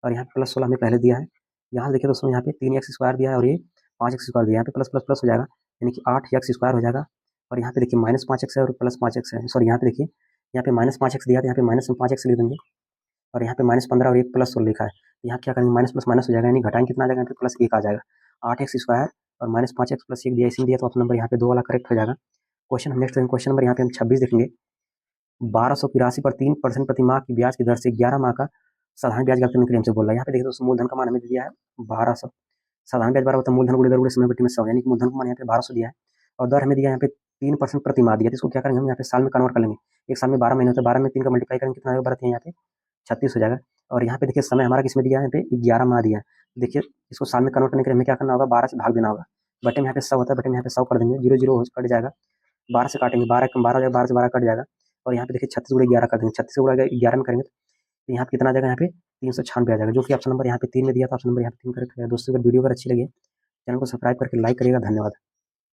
और यहाँ पे प्लस 16 हमें पहले दिया है। यहाँ से देखिए दोस्तों यहाँ पे 3x स्क्वायर दिया है और ये 5x स्क्वायर दिया है, यहाँ पे प्लस प्लस प्लस हो जाएगा, यानी कि 8x स्क्वायर हो जाएगा और यहाँ पे देखिए -5x है और प्लस 5x है, सॉरी यहाँ पे देखिए यहाँ पे -5x दिया था, यहाँ पे -5x लिख देंगे और यहाँ पे -15 और 1 प्लस 16 लिखा है, यहाँ क्या करेंगे माइनस प्लस माइनस हो जाएगा, यानी घटाएंगे कितना आ जाएगा, यहाँ पे प्लस 1 आ जाएगा, 8x स्क्वायर और -5x प्लस 1 दिया, इसमें दिया तो ऑप्शन नंबर यहाँ पे 2 वाला करेक्ट हो जाएगा। क्वेश्चन हम नेक्स्ट क्वेश्चन नंबर यहाँ पे हम 26 देखेंगे। 1283 पर 3% प्रति माह की ब्याज की दर से 11 माह का साधारण ब्याज ज्ञात करने के लिए हमसे बोल रहा है। यहाँ पे देखिए दोस्तों मूलधन का मान हमें दिया है 1200, साधारण ब्याज बराबर होता है मूलधन गुणे दर गुणे समय बटे में 100, यानी कि मूलधन का मान यहाँ पे 1200 दिया है और दर हमें दिया यहाँ पे 3% प्रति माह दिया, तो इसको क्या करेंगे हम यहाँ पे साल में कन्वर्ट कर लेंगे, एक साल में 12 महीने होते हैं, 12 में 3 का मल्टीप्लाई करेंगे कितना आएगा, बढ़ते हैं यहाँ पे 36 हो जाएगा और यहाँ पे देखिए समय हमारा किसमें दिया है, यहाँ पे 11 माह दिया है। देखिए इसको साल में कन्वर्ट करने के लिए हमें क्या करना होगा, 12 से भाग देना होगा, बटे में यहाँ पे 100 होता है, बटे में यहाँ पे 100 कर देंगे, 0 0 कट जाएगा, 12 से काटेंगे, 12 कम 12 हो जाएगा, 12 से 12 कट जाएगा और यहाँ पे देखिए 36 गुणे 11 कर देंगे, 36 गुणा 11 में करेंगे तो यहाँ पे कितना आ जाएगा, यहाँ पे 396 आ जाएगा, जो कि ऑप्शन नंबर यहाँ पे 3 में दिया था, ऑप्शन नंबर यहाँ पे 3 करेक्ट है। दोस्तों अगर वीडियो अगर अच्छी लगे चैनल को सब्सक्राइब करके लाइक करिएगा, धन्यवाद।